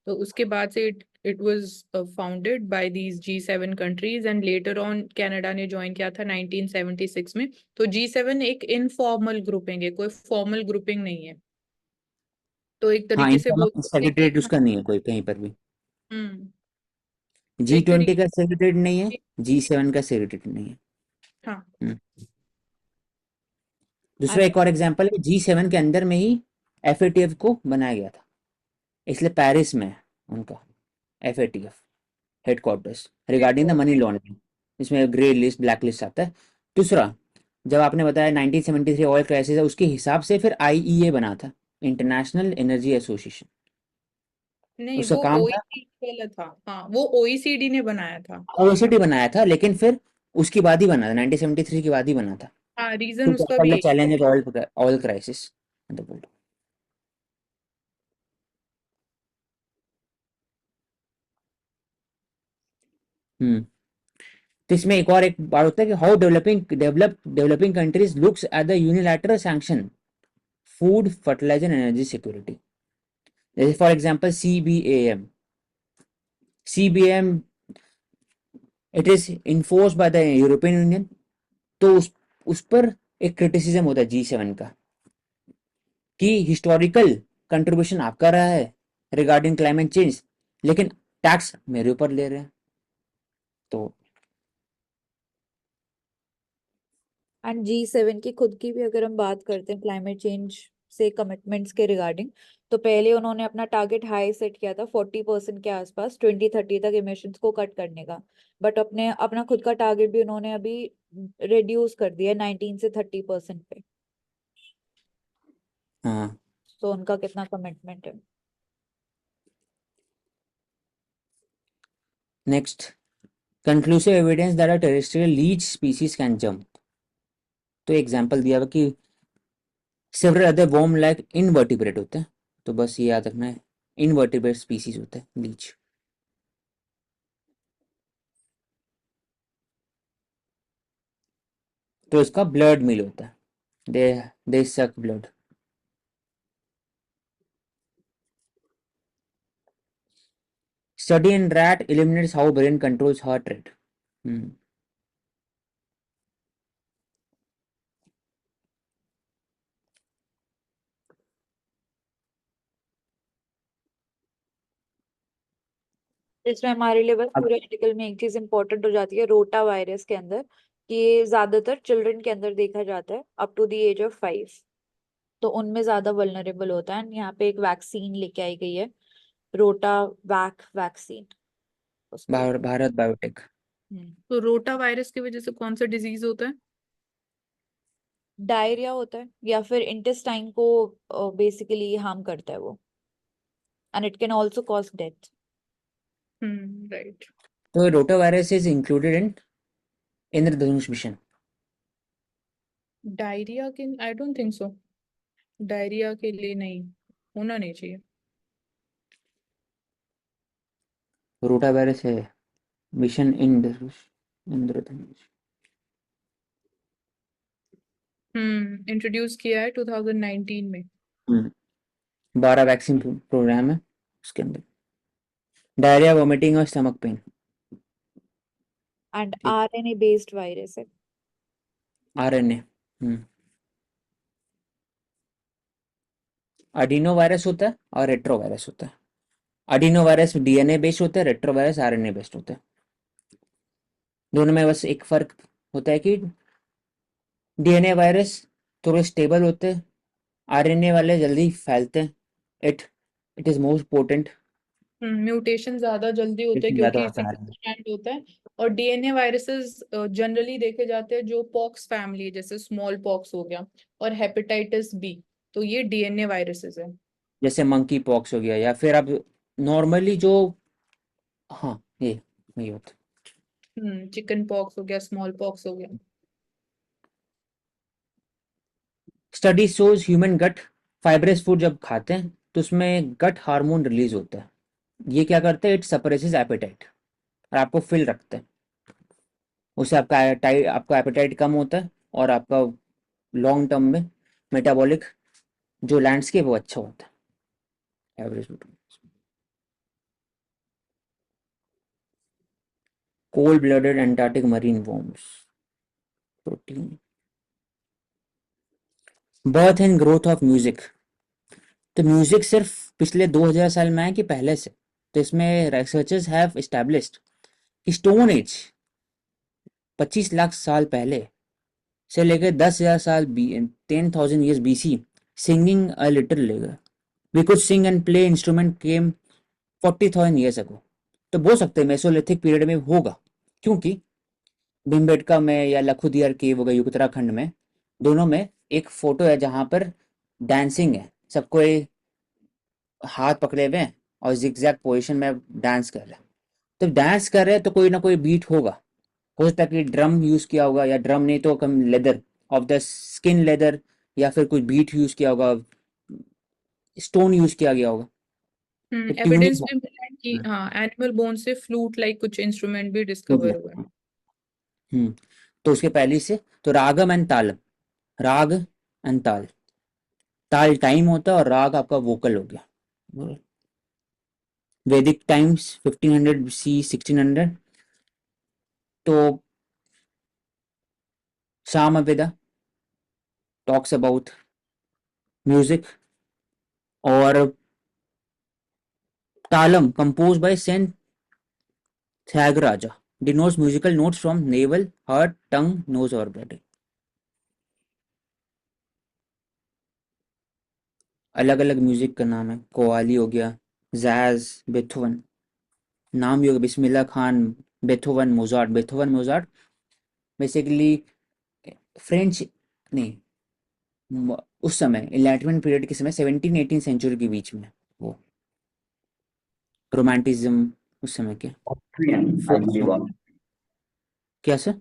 तो उसके बाद से it was founded by these G7 countries and later on Canada ने join किया था 1976 में। तो G7 एक informal grouping है, कोई formal grouping नहीं है। तो एक हाँ, तरीके से बोल सकते हैं सेक्रेटरीट कि उसका नहीं है कोई कहीं पर भी। एक G20 तरीके का सेक्रेटरीट नहीं है, G7 का सेक्रेटरीट नहीं है। हाँ दूसरा एक और एग्जांपल है, G7 के अंदर में ही FATF को बनाया गया था, इसलिए पेरिस में है उनका FATF headquarters regarding the money laundering, इसमें ग्रे लिस्ट ब्लैक लिस्ट आता है। दूसरा, जब आपने बताया 1973 ऑयल क्राइसिस है, उसके हिसाब से फिर IEA बना था, इंटरनेशनल एनर्जी एसोसिएशन। नहीं, उसका वो काम था, OECD वाला था। हाँ, वो OECD ने बनाया था। OECD बनाया था, लेकिन फिर उसके बाद ही बना था, 1973 के बाद ही बना था, हाँ, रीजन टू उसका टैकल भी द यही challenge of oil crisis in the world. तो इसमें एक और एक बात होता है कि how developing countries looks at the unilateral sanction food fertiliser and energy security, जैसे for example CBM it is enforce by the European Union. तो उस पर एक क्रिटिसिज्म होता है G7 का कि हिस्टोरिकल कंट्रीब्यूशन आपका रहा है रिगार्डिंग क्लाइमेट चेंज, लेकिन टैक्स मेरे ऊपर ले रहे हैं। तो एंड G7 की खुद की भी अगर हम बात करते हैं क्लाइमेट चेंज से कमिटमेंट्स के रिगार्डिंग, तो पहले उन्होंने अपना टारगेट हाई सेट किया था 40% के आसपास 2030 तक इमिशंस को कट करने का, बट अपना खुद का टारगेट भी उन्होंने अभी रिड्यूस कर दिया 19 से 30% पे। हाँ, तो उनका कितना कमिटमेंट है। Next, conclusive evidence that a terrestrial leech species can jump. तो एग्जांपल दिया हुआ कि several other worm like invertebrate होते हैं, तो बस ये याद रखना है इनवर्टिब्रेट स्पीसीज होते हैं लीच। तो इसका ब्लड मिल होता है, दे सक blood. Study in rat eliminates how brain controls heart rate. इसमें हमारे लिए बस अब पूरे आर्टिकल में एक चीज इंपॉर्टेंट हो जाती है रोटा वायरस के अंदर, कि ये ज्यादातर चिल्ड्रन के अंदर देखा जाता है up to the age of 5, तो उनमें ज्यादा वल्नरेबल होता है। यहाँ पे एक वैक्सीन लेके आई गई है, रोटा वैक्सीन उसके लिए। भारत बायोटेक। तो रोटा वायरस की वजह से कौन सा डिजीज होता है? डायरिया होता है या फिर इंटेस्टाइन को बेसिकली हार्म करता है वो, and it can also cause death. Right. तो rotavirus is included in Indradhanush mission. Diarrhoea के I don't think so, diarrhoea के लिए नहीं, होना नहीं चाहिए। रोटा वायरस है मिशन इंद्रधनुष। इंट्रोड्यूस किया है 2019 में। 12 वैक्सीन प्रोग्राम है उसके अंदर। डायरिया, वोमिटिंग और stomach pain. And RNA based virus है। RNA। अडीनो वायरस होता है और रेट्रो वायरस होता है। अडीनो वायरस DNA बेस्ड होता है, रेट्रो वायरस RNA बेस्ड होता है। दोनों में बस एक फर्क होता है कि DNA वायरस थोड़े स्टेबल होते हैं, RNA वाले जल्दी फैलते हैं। It it is most potent. Mutation ज्यादा जल्दी होते हैं ज्यादा क्योंकि होता है। सिंगल स्ट्रैंड होता है। और डीएनए वायरसेस जनरली देखे जाते हैं जो पॉक्स फैमिली, जैसे स्मॉल पॉक्स हो गया और हेपेटाइटिस बी, तो ये डीएनए वायरसेस है। जैसे मंकी पॉक्स हो गया, या फिर अब नॉर्मली जो, हाँ ये होता है। चिकन पॉक्स हो गया, स्मॉल पॉक्स हो गया। स्टडी शोज ह्यूमन गट फाइब्रस फूड जब खाते हैं तो उसमें गट हार्मोन रिलीज होता है। ये क्या करता है, इट सप्रेसेस एपेटाइट और आपको फिल रखता है। उससे आपका एपेटाइट कम होता है और आपका लॉन्ग टर्म में मेटाबॉलिक जो लैंडस्केप वो अच्छा होता है। Average cold blooded Antarctic marine worms protein. Birth and growth of music. तो म्यूजिक सिर्फ पिछले 2000 साल में है कि पहले से? तो इसमें researchers have established stone age 25 lakh साल पहले से लेकर 10,000 साल 10,000 years BC singing a little लेगा we could sing and play instrument came 40,000 years ago। तो बोल सकते हैं मेसोलिथिक पीरियड में होगा, क्योंकि भीमबेटका में या लखुदियार केव हो गई उत्तराखंड में, दोनों में एक फोटो है जहां पर डांसिंग है, सबको हाथ पकड़े हुए हैं और जिगजैग पोजीशन में डांस कर रहे हैं। तो डांस कर रहे हैं तो कोई ना कोई बीट होगा। हो सकता है कि ड्रम यूज किया होगा, या ड्रम नहीं तो कम leather of the skin leather, या फिर कोई बीट यूज किया होगा, स्टोन यूज किया गया होगा। ट्यूनिंग एविडेंस भी मिला है कि हाँ एनिमल बोन से फ्लूट लाइक कुछ इंस्ट्रूमेंट भी डिस्कवर हुआ है। तो उसके पहले से तो रागम एंड तालम, राग एंड ताल, ताल टाइम होता है और राग आपका वोकल हो गया। वैदिक टाइम्स 1500 BC 1600, तो सामवेदा टॉक्स अबाउट म्यूजिक, और तालम compose by saint Tyagaraja denotes musical notes from navel, heart, tongue, nose or body. अलग अलग म्यूजिक का नाम है, कव्वाली हो गया, जैज, बेथोवन, नाम भी होगा Bismillah Khan, Beethoven, Mozart. Beethoven Mozart basically French नहीं, उस समय इनलाइटमेंट पीरियड के समय 17-18 सेंचुरी के बीच में, वो रोमांटिज्म उस समय के Austrian, I folk believe. song। क्या sir?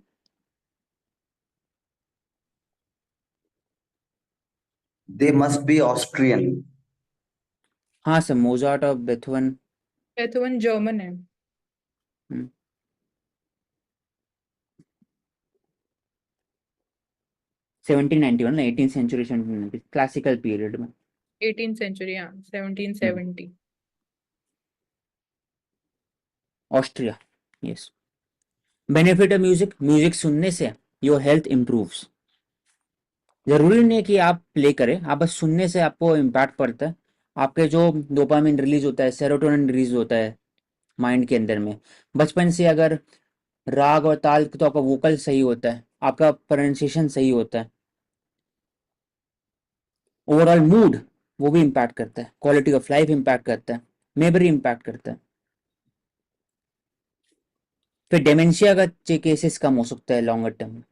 They must be Austrian. हाँ सर, मोजार्ट और बेथोवन। बेथोवन जर्मन है। 1791 ना 18th सेंचुरी, 1790 क्लासिकल पीरियड में। 18th सेंचुरी, हाँ 1770। Austria, yes. Benefit of music, music सुनने से योर हेल्थ इंप्रूव्स। जरूरी नहीं है कि आप प्ले करें, आप बस सुनने से आपको इम्पैक्ट पड़ता है। आपके जो डोपामिन रिलीज होता है, सेरोटोनिन रिलीज होता है माइंड के अंदर में। बचपन से अगर राग और ताल तो आपका वोकल सही होता है, आपका प्रोनाउंसिएशन सही होता है, ओवरऑल मूड वो भी इम्पैक्ट करता है, क्वालिटी ऑफ लाइफ इम्पैक्ट करता है, मेमोरी इम्पैक्ट करता है। फिर डेमेंशिया का केसेस कम हो सकता है लॉन्गर टर्म में।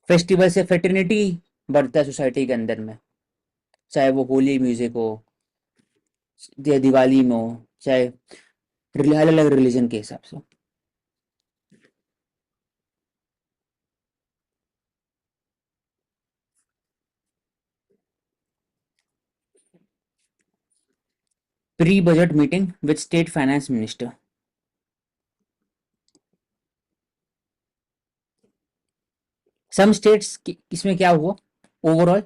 फेस्टिवल से फेटर्निटी बढ़ता है सोसाइटी के अंदर में, चाहे वो होली म्यूजिक हो या दिवाली में हो, चाहे अलग अलग रिलीजन के हिसाब से। Pre budget meeting with state finance minister. Some states इसमें क्या हुआ, overall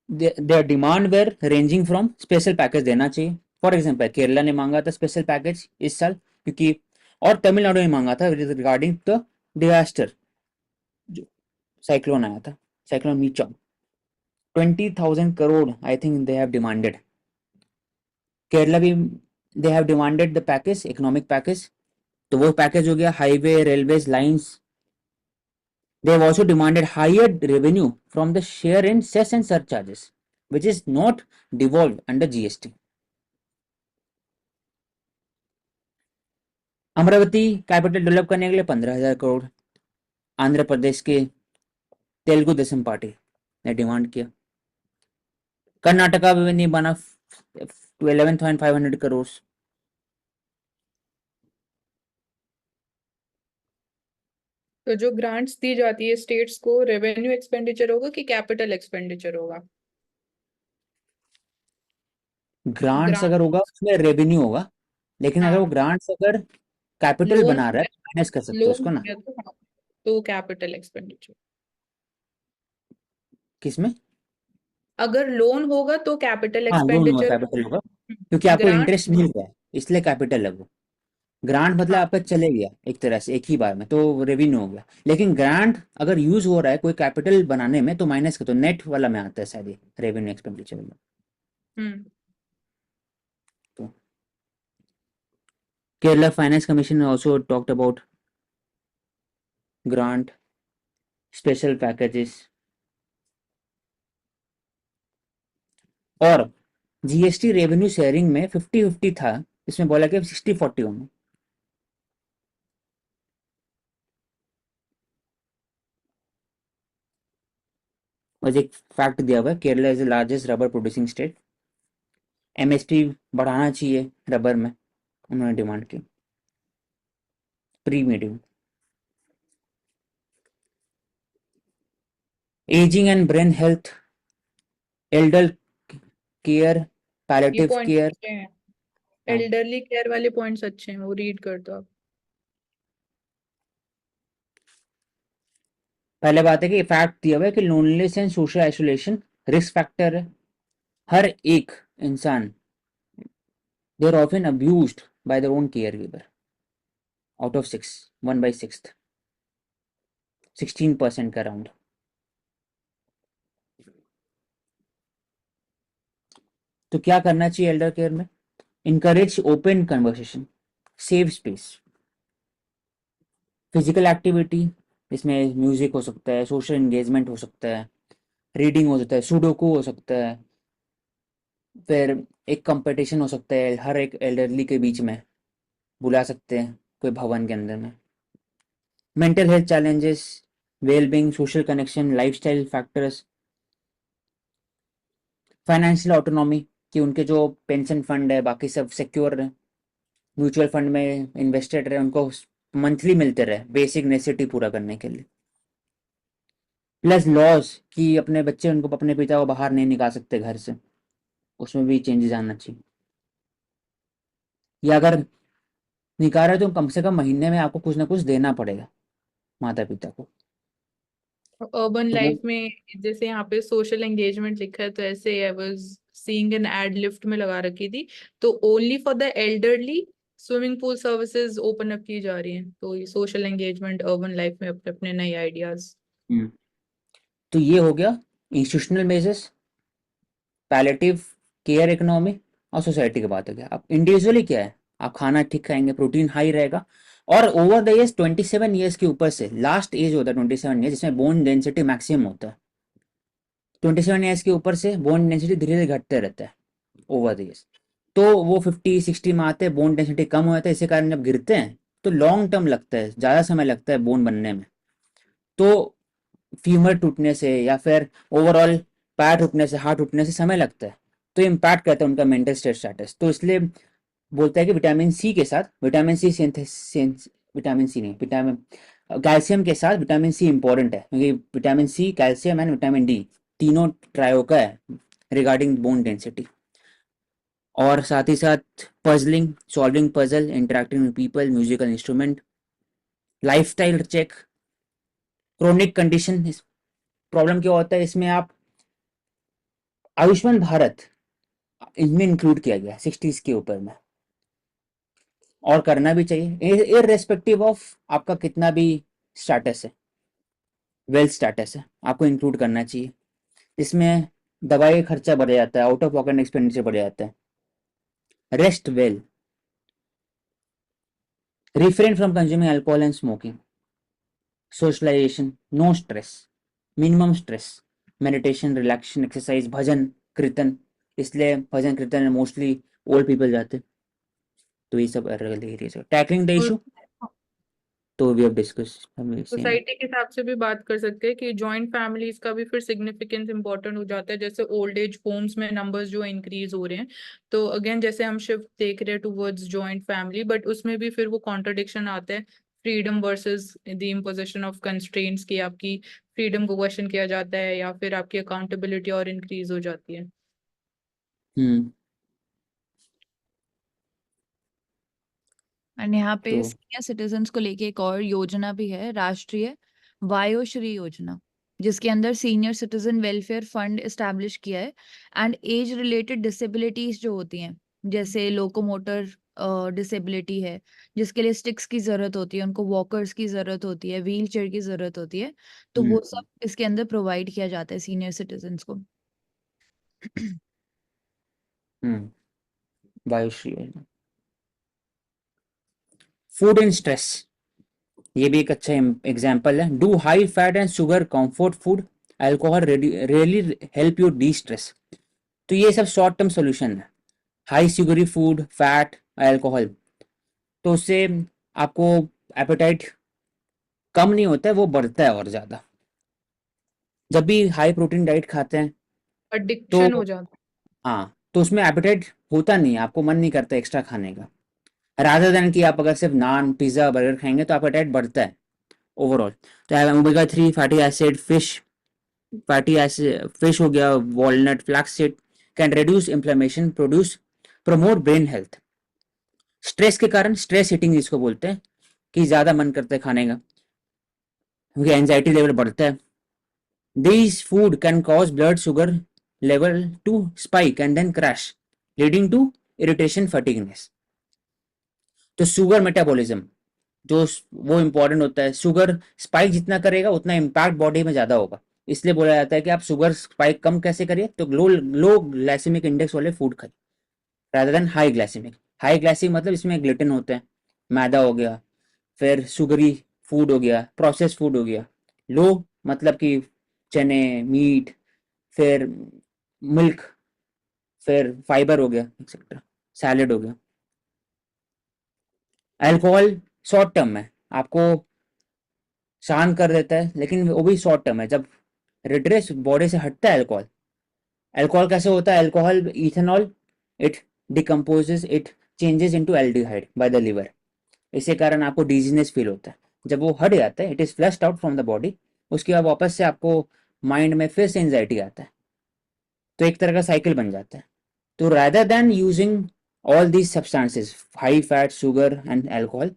their demand were ranging from special package देना चाहिए। फॉर एग्जांपल केरला ने मांगा था स्पेशल पैकेज इस साल, क्योंकि और तमिलनाडु ने मांगा था रिगार्डिंग द डिजास्टर, जो साइक्लोन आया था, साइक्लोन मीचा। 20,000 crore I think they have demanded. Kerala भी they have demanded the package, economic package. तो वो पैकेज हो गया highway, railways, lines. They have also demanded higher revenue from the share in cess and surcharges, which is not devolved under GST. Amravati capital develop करने के लिए 15,000 करोड़ आंध्र प्रदेश के Telugu Desam party ने demand किया। कर्नाटका में नहीं बना 11,500 करोड़। तो जो ग्रांट्स दी जाती है स्टेट्स को, रेवेन्यू एक्सपेंडिचर होगा कि कैपिटल एक्सपेंडिचर होगा? ग्रांट्स ग्रांट अगर होगा उसमें रेवेन्यू होगा, लेकिन अगर वो हाँ, ग्रांट्स अगर कैपिटल लोन बना रहा है माइनस कर सकते हो लोन उसको ना। तो हाँ, तो कैपिटल एक्सपेंडिचर। किसमें? अगर लोन होगा तो कैपिटल हाँ लोन होगा, एक्सपेंडिचर। कैपिटल होगा, क्योंकि आपको ग्रांट इंटरेस्ट मिल रहा है इसलिए कैपिटल है वो। ग्रांट मतलब हाँ। आपका चले गया एक तरह से एक ही बार में, तो रेवेन्यू हो गया। लेकिन ग्रांट अगर यूज हो रहा है कोई कैपिटल बनाने में तो माइनस का तो नेट वाला में आता है शायद, रेवेन्यू एक्सपेंडिचर में। हम्म तो Kerala finance commission also talked about grant, special packages, और जीएसटी रेवेन्यू शेयरिंग में 50-50 था, इसमें बोला कि 60-40 होना। और एक फैक्ट दिया हुआ है, Kerala is the largest rubber producing state. MSP बढ़ाना चाहिए रबर में, उन्होंने डिमांड की pre meeting. Ageing and brain health, Elder care, ये पैलेटिव पॉइंट केयर। अच्छे हैं, हाँ, एल्डरली केयर वाले पॉइंट्स अच्छे हैं, वो रीड कर दो आप। पहले बात है कि फैक्ट दिया हुआ है कि loneliness and social isolation risk factor है। हर एक इंसान, they are often abused by their own care giver. Out of 6, 1/6, 16% का राउंड। तो क्या करना चाहिए एल्डर केयर में? Encourage open conversation, save space, physical activity, इसमें म्यूजिक हो सकता है, सोशल एंगेजमेंट हो सकता है, रीडिंग हो सकता है, सुडोकू हो सकता है, फिर एक कंपटीशन हो सकता है हर एक एल्डरली के बीच में, बुला सकते हैं कोई भवन के अंदर में। Mental health challenges, wellbeing, social connection, lifestyle factors, financial autonomy कि उनके जो पेंशन फंड है बाकी सब सिक्योर रहे, म्यूचुअल फंड में इन्वेस्टेड रहे, उनको मंथली मिलते रहे बेसिक नेसेसिटी पूरा करने के लिए। प्लस लॉज कि अपने बच्चे उनको अपने पिता को बाहर नहीं निकाल सकते घर से, उसमें भी चेंजेस आना चाहिए। या अगर निकाल रहे तो कम से कम महीने में आपको कुछ ना कुछ देना पड़ेगा माता पिता को। अर्बन तो वो लाइफ में जैसे यहाँ पे सोशल एंगेजमेंट लिखा है, तो ऐसे I was seeing an ad lift में लगा रखी थी, तो only for the elderly swimming pool services open up की जा रही हैं। तो ये सोशल एंगेजमेंट अर्बन लाइफ में अपने अपने नए आइडियाज। हम्म, तो ये हो गया institutional measures, palliative care, economy और सोसाइटी की बात हो गया। अब इंडिविजुअली क्या है, आप खाना ठीक खाएंगे, प्रोटीन हाई रहेगा, और ओवर द एज 27 ईयर्स के ऊपर से, लास्ट एज होता है 27 ईयर्स जिसमें बोन डेंसिटी मैक्सिमम होता है। 27 ईयर्स के ऊपर से बोन डेंसिटी धीरे धीरे घटते रहता है ओवर द ईयर्स। तो वो 50-60 में आते हैं, बोन डेंसिटी कम हो जाता है, इसी कारण जब गिरते हैं तो लॉन्ग टर्म लगता है, ज़्यादा समय लगता है बोन बनने में। तो फीमर टूटने से या फिर ओवरऑल पैर टूटने से, हाथ टूटने से समय लगता है, तो इम्पैक्ट करता है उनका मेंटल स्टेटस। तो इसलिए बोलता है कि विटामिन सी के साथ, विटामिन सी विटामिन सी नहीं, विटामिन कैल्शियम के साथ विटामिन सी इंपॉर्टेंट है, क्योंकि vitamin C, calcium and vitamin D तीनों ट्रायो का है रिगार्डिंग बोन डेंसिटी। और साथ ही साथ puzzling, solving puzzle, interacting with people, musical instrument, lifestyle check, chronic condition. Problem क्या होता है इसमें, आप आयुष्मान भारत इनमें इंक्लूड किया गया 60s के ऊपर में, और करना भी चाहिए इररेस्पेक्टिव ऑफ आपका कितना भी स्टेटस है, वेल्थ स्टेटस है, आपको इंक्लूड करना चाहिए। इसमें दवाई खर्चा बढ़ जाता है, आउट ऑफ पॉकेट एक्सपेंडिचर बढ़ जाता है। Rest well, refrain from consuming alcohol and smoking, socialisation, no stress, minimum stress, meditation, relaxation, exercise, bhajan kirtan. इसलिए भजन कीर्तन में मोस्टली ओल्ड पीपल जाते हैं। तो ये सब एरियाज है। टैकलिंग द और इशू, तो वी हैव डिस्कस हमें सेम। सोसाइटी के हिसाब से भी बात कर सकते हैं कि जॉइंट फैमिलीज का भी फिर सिग्निफिकेंस इंपॉर्टेंट हो जाता है, जैसे ओल्ड एज होम्स में नंबर्स जो इंक्रीज हो रहे हैं। तो अगेन जैसे हम शिफ्ट देख रहे हैं टुवर्ड्स जॉइंट फैमिली, बट उसमें भी फिर वो कॉन्ट्रडिक्शन आता है, freedom versus the imposition of constraints, की आपकी फ्रीडम को क्वेश्चन किया जाता है या फिर आपकी अकाउंटेबिलिटी और इंक्रीज हो जाती है। हम्म। एंड यहाँ पे तो सीनियर सिटीजन्स को लेके एक और योजना भी है, राष्ट्रीय वायोश्री योजना, जिसके अंदर senior citizen welfare fund establish किया है। एंड एज रिलेटेड डिसेबिलिटीज जो होती हैं, जैसे लोकोमोटर डिसेबिलिटी है, जिसके लिए स्टिक्स की जरूरत होती है, उनको वॉकर्स की जरूरत होती है, व्हील चेयर की जरूरत होती है, तो वो सब इसके अंदर प्रोवाइड किया जाता है सीनियर सिटीजन्स को। वायुश्री योजना। फूड एंड स्ट्रेस, ये भी एक अच्छा एग्जाम्पल है। Do high fat and sugar comfort food, alcohol really help U D stress. तो ये सब शॉर्ट टर्म सोल्यूशन है। High sugary food, fat, alcohol, तो उससे आपको एपेटाइट कम नहीं होता है, वो बढ़ता है और ज्यादा। जब भी हाई प्रोटीन डाइट खाते हैं तो एडिक्शन हो जाता हाँ, तो उसमें एपेटाइट होता नहीं है, आपको मन नहीं करता एक्स्ट्रा खाने का। रादर देन कि आप अगर सिर्फ नान, पिज्जा, बर्गर खाएंगे तो एपेटाइट बढ़ता है ओवरऑल। तो omega 3 fatty acid, fish, fatty acid, fish हो गया, walnut, flax seed, can reduce inflammation, promote brain health. Stress के कारण स्ट्रेस ईटिंग जिसको बोलते हैं कि ज्यादा मन करता है खाने का, क्योंकि एंजाइटी लेवल बढ़ता है। These food can cause blood sugar level to spike and then crash, leading to irritation, fatigueness. तो शुगर मेटाबॉलिज्म जो वो इंपॉर्टेंट होता है, शुगर स्पाइक जितना करेगा उतना इम्पैक्ट बॉडी में ज्यादा होगा। इसलिए बोला जाता है कि आप शुगर स्पाइक कम कैसे करिए, तो लो ग्लाइसेमिक इंडेक्स वाले फूड खाइए rather than high glycemic. High glycemic मतलब इसमें ग्लूटेन होते हैं, मैदा हो गया, फिर शुगरी फूड हो गया, प्रोसेस फूड हो गया। लो मतलब कि चने, मीट, फिर मिल्क, फिर फाइबर हो गया एक्सेट्रा, सैलेड हो गया। अल्कोहल शॉर्ट टर्म में आपको शांत कर देता है, लेकिन वो भी शॉर्ट टर्म है। जब रिड्रेस बॉडी से हटता है अल्कोहल, अल्कोहल कैसे होता है, alcohol ethanol, it decomposes, it changes into aldehyde by the liver. इसी कारण आपको डिजीनेस फील होता है। जब वो हट जाता है, it is flushed out from the body, उसके बाद वापस से आपको माइंड में फिर से एंजाइटी आता है, तो एक तरह का साइकिल बन जाता है। तो rather than using all these substances, high fat, sugar and alcohol,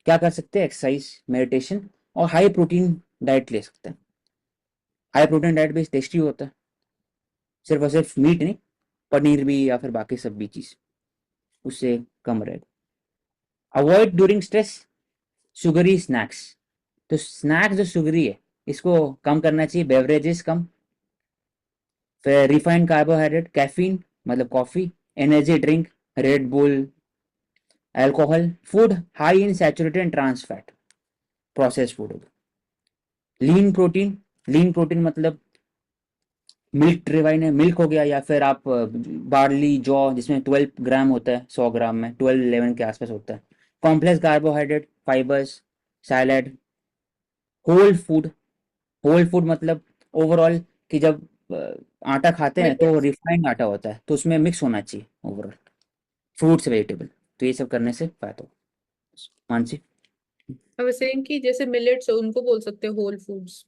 क्या कर सकते हैं, एक्सरसाइज, मेडिटेशन और हाई प्रोटीन डाइट ले सकते हैं। हाई प्रोटीन डाइट भी टेस्टी होता है, सिर्फ और सिर्फ मीट नहीं, पनीर भी या फिर बाकी सब भी चीज उससे कम रहेगा। Avoid during stress sugary snacks, तो स्नैक्स जो शुगरी है इसको कम करना चाहिए, बेवरेजेस कम। फिर रिफाइंड कार्बोहाइड्रेट, कैफीन मतलब coffee, energy drink, Red Bull, alcohol, food high in saturated and trans fat, process food होगा। लीन प्रोटीन मतलब मिल्क ड्रिवाइन है, मिल्क हो गया, या फिर आप बार्ली, जौ जिसमें 12 ग्राम होता है 100 ग्राम में, 12-11 के आसपास होता है। Complex carbohydrate, fibres, salad, whole food मतलब ओवरऑल कि जब आटा खाते हैं तो रिफाइंड आटा होता है, तो उसमें मिक्स होना चाहिए ओवरऑल, फ्रूट्स वेजिटेबल। तो ये सब करने से फायदा होगा। मानसी। I was saying कि जैसे मिलेट्स उनको बोल सकते हैं होल फूड्स।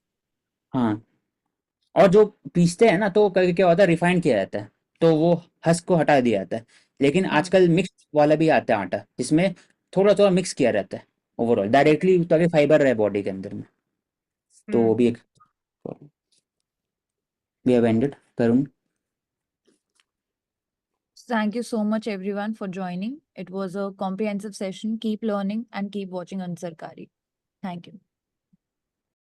हाँ, और जो पीसते हैं ना तो कभी क्या होता है, रिफाइंड किया जाता है, तो वो हस्क को हटा दिया जाता है। लेकिन आजकल मिक्स वाला भी आता है आटा, जिसमें थोड़ा थोड़ा मिक्स किया रहता है ओवरऑल डायरेक्टली, ताकि फाइबर रहे बॉडी के अंदर में। तो वो भी एक we have ended. Karun. Thank you so much, everyone, for joining. It was a comprehensive session. Keep learning and keep watching Ansarkari. Thank you.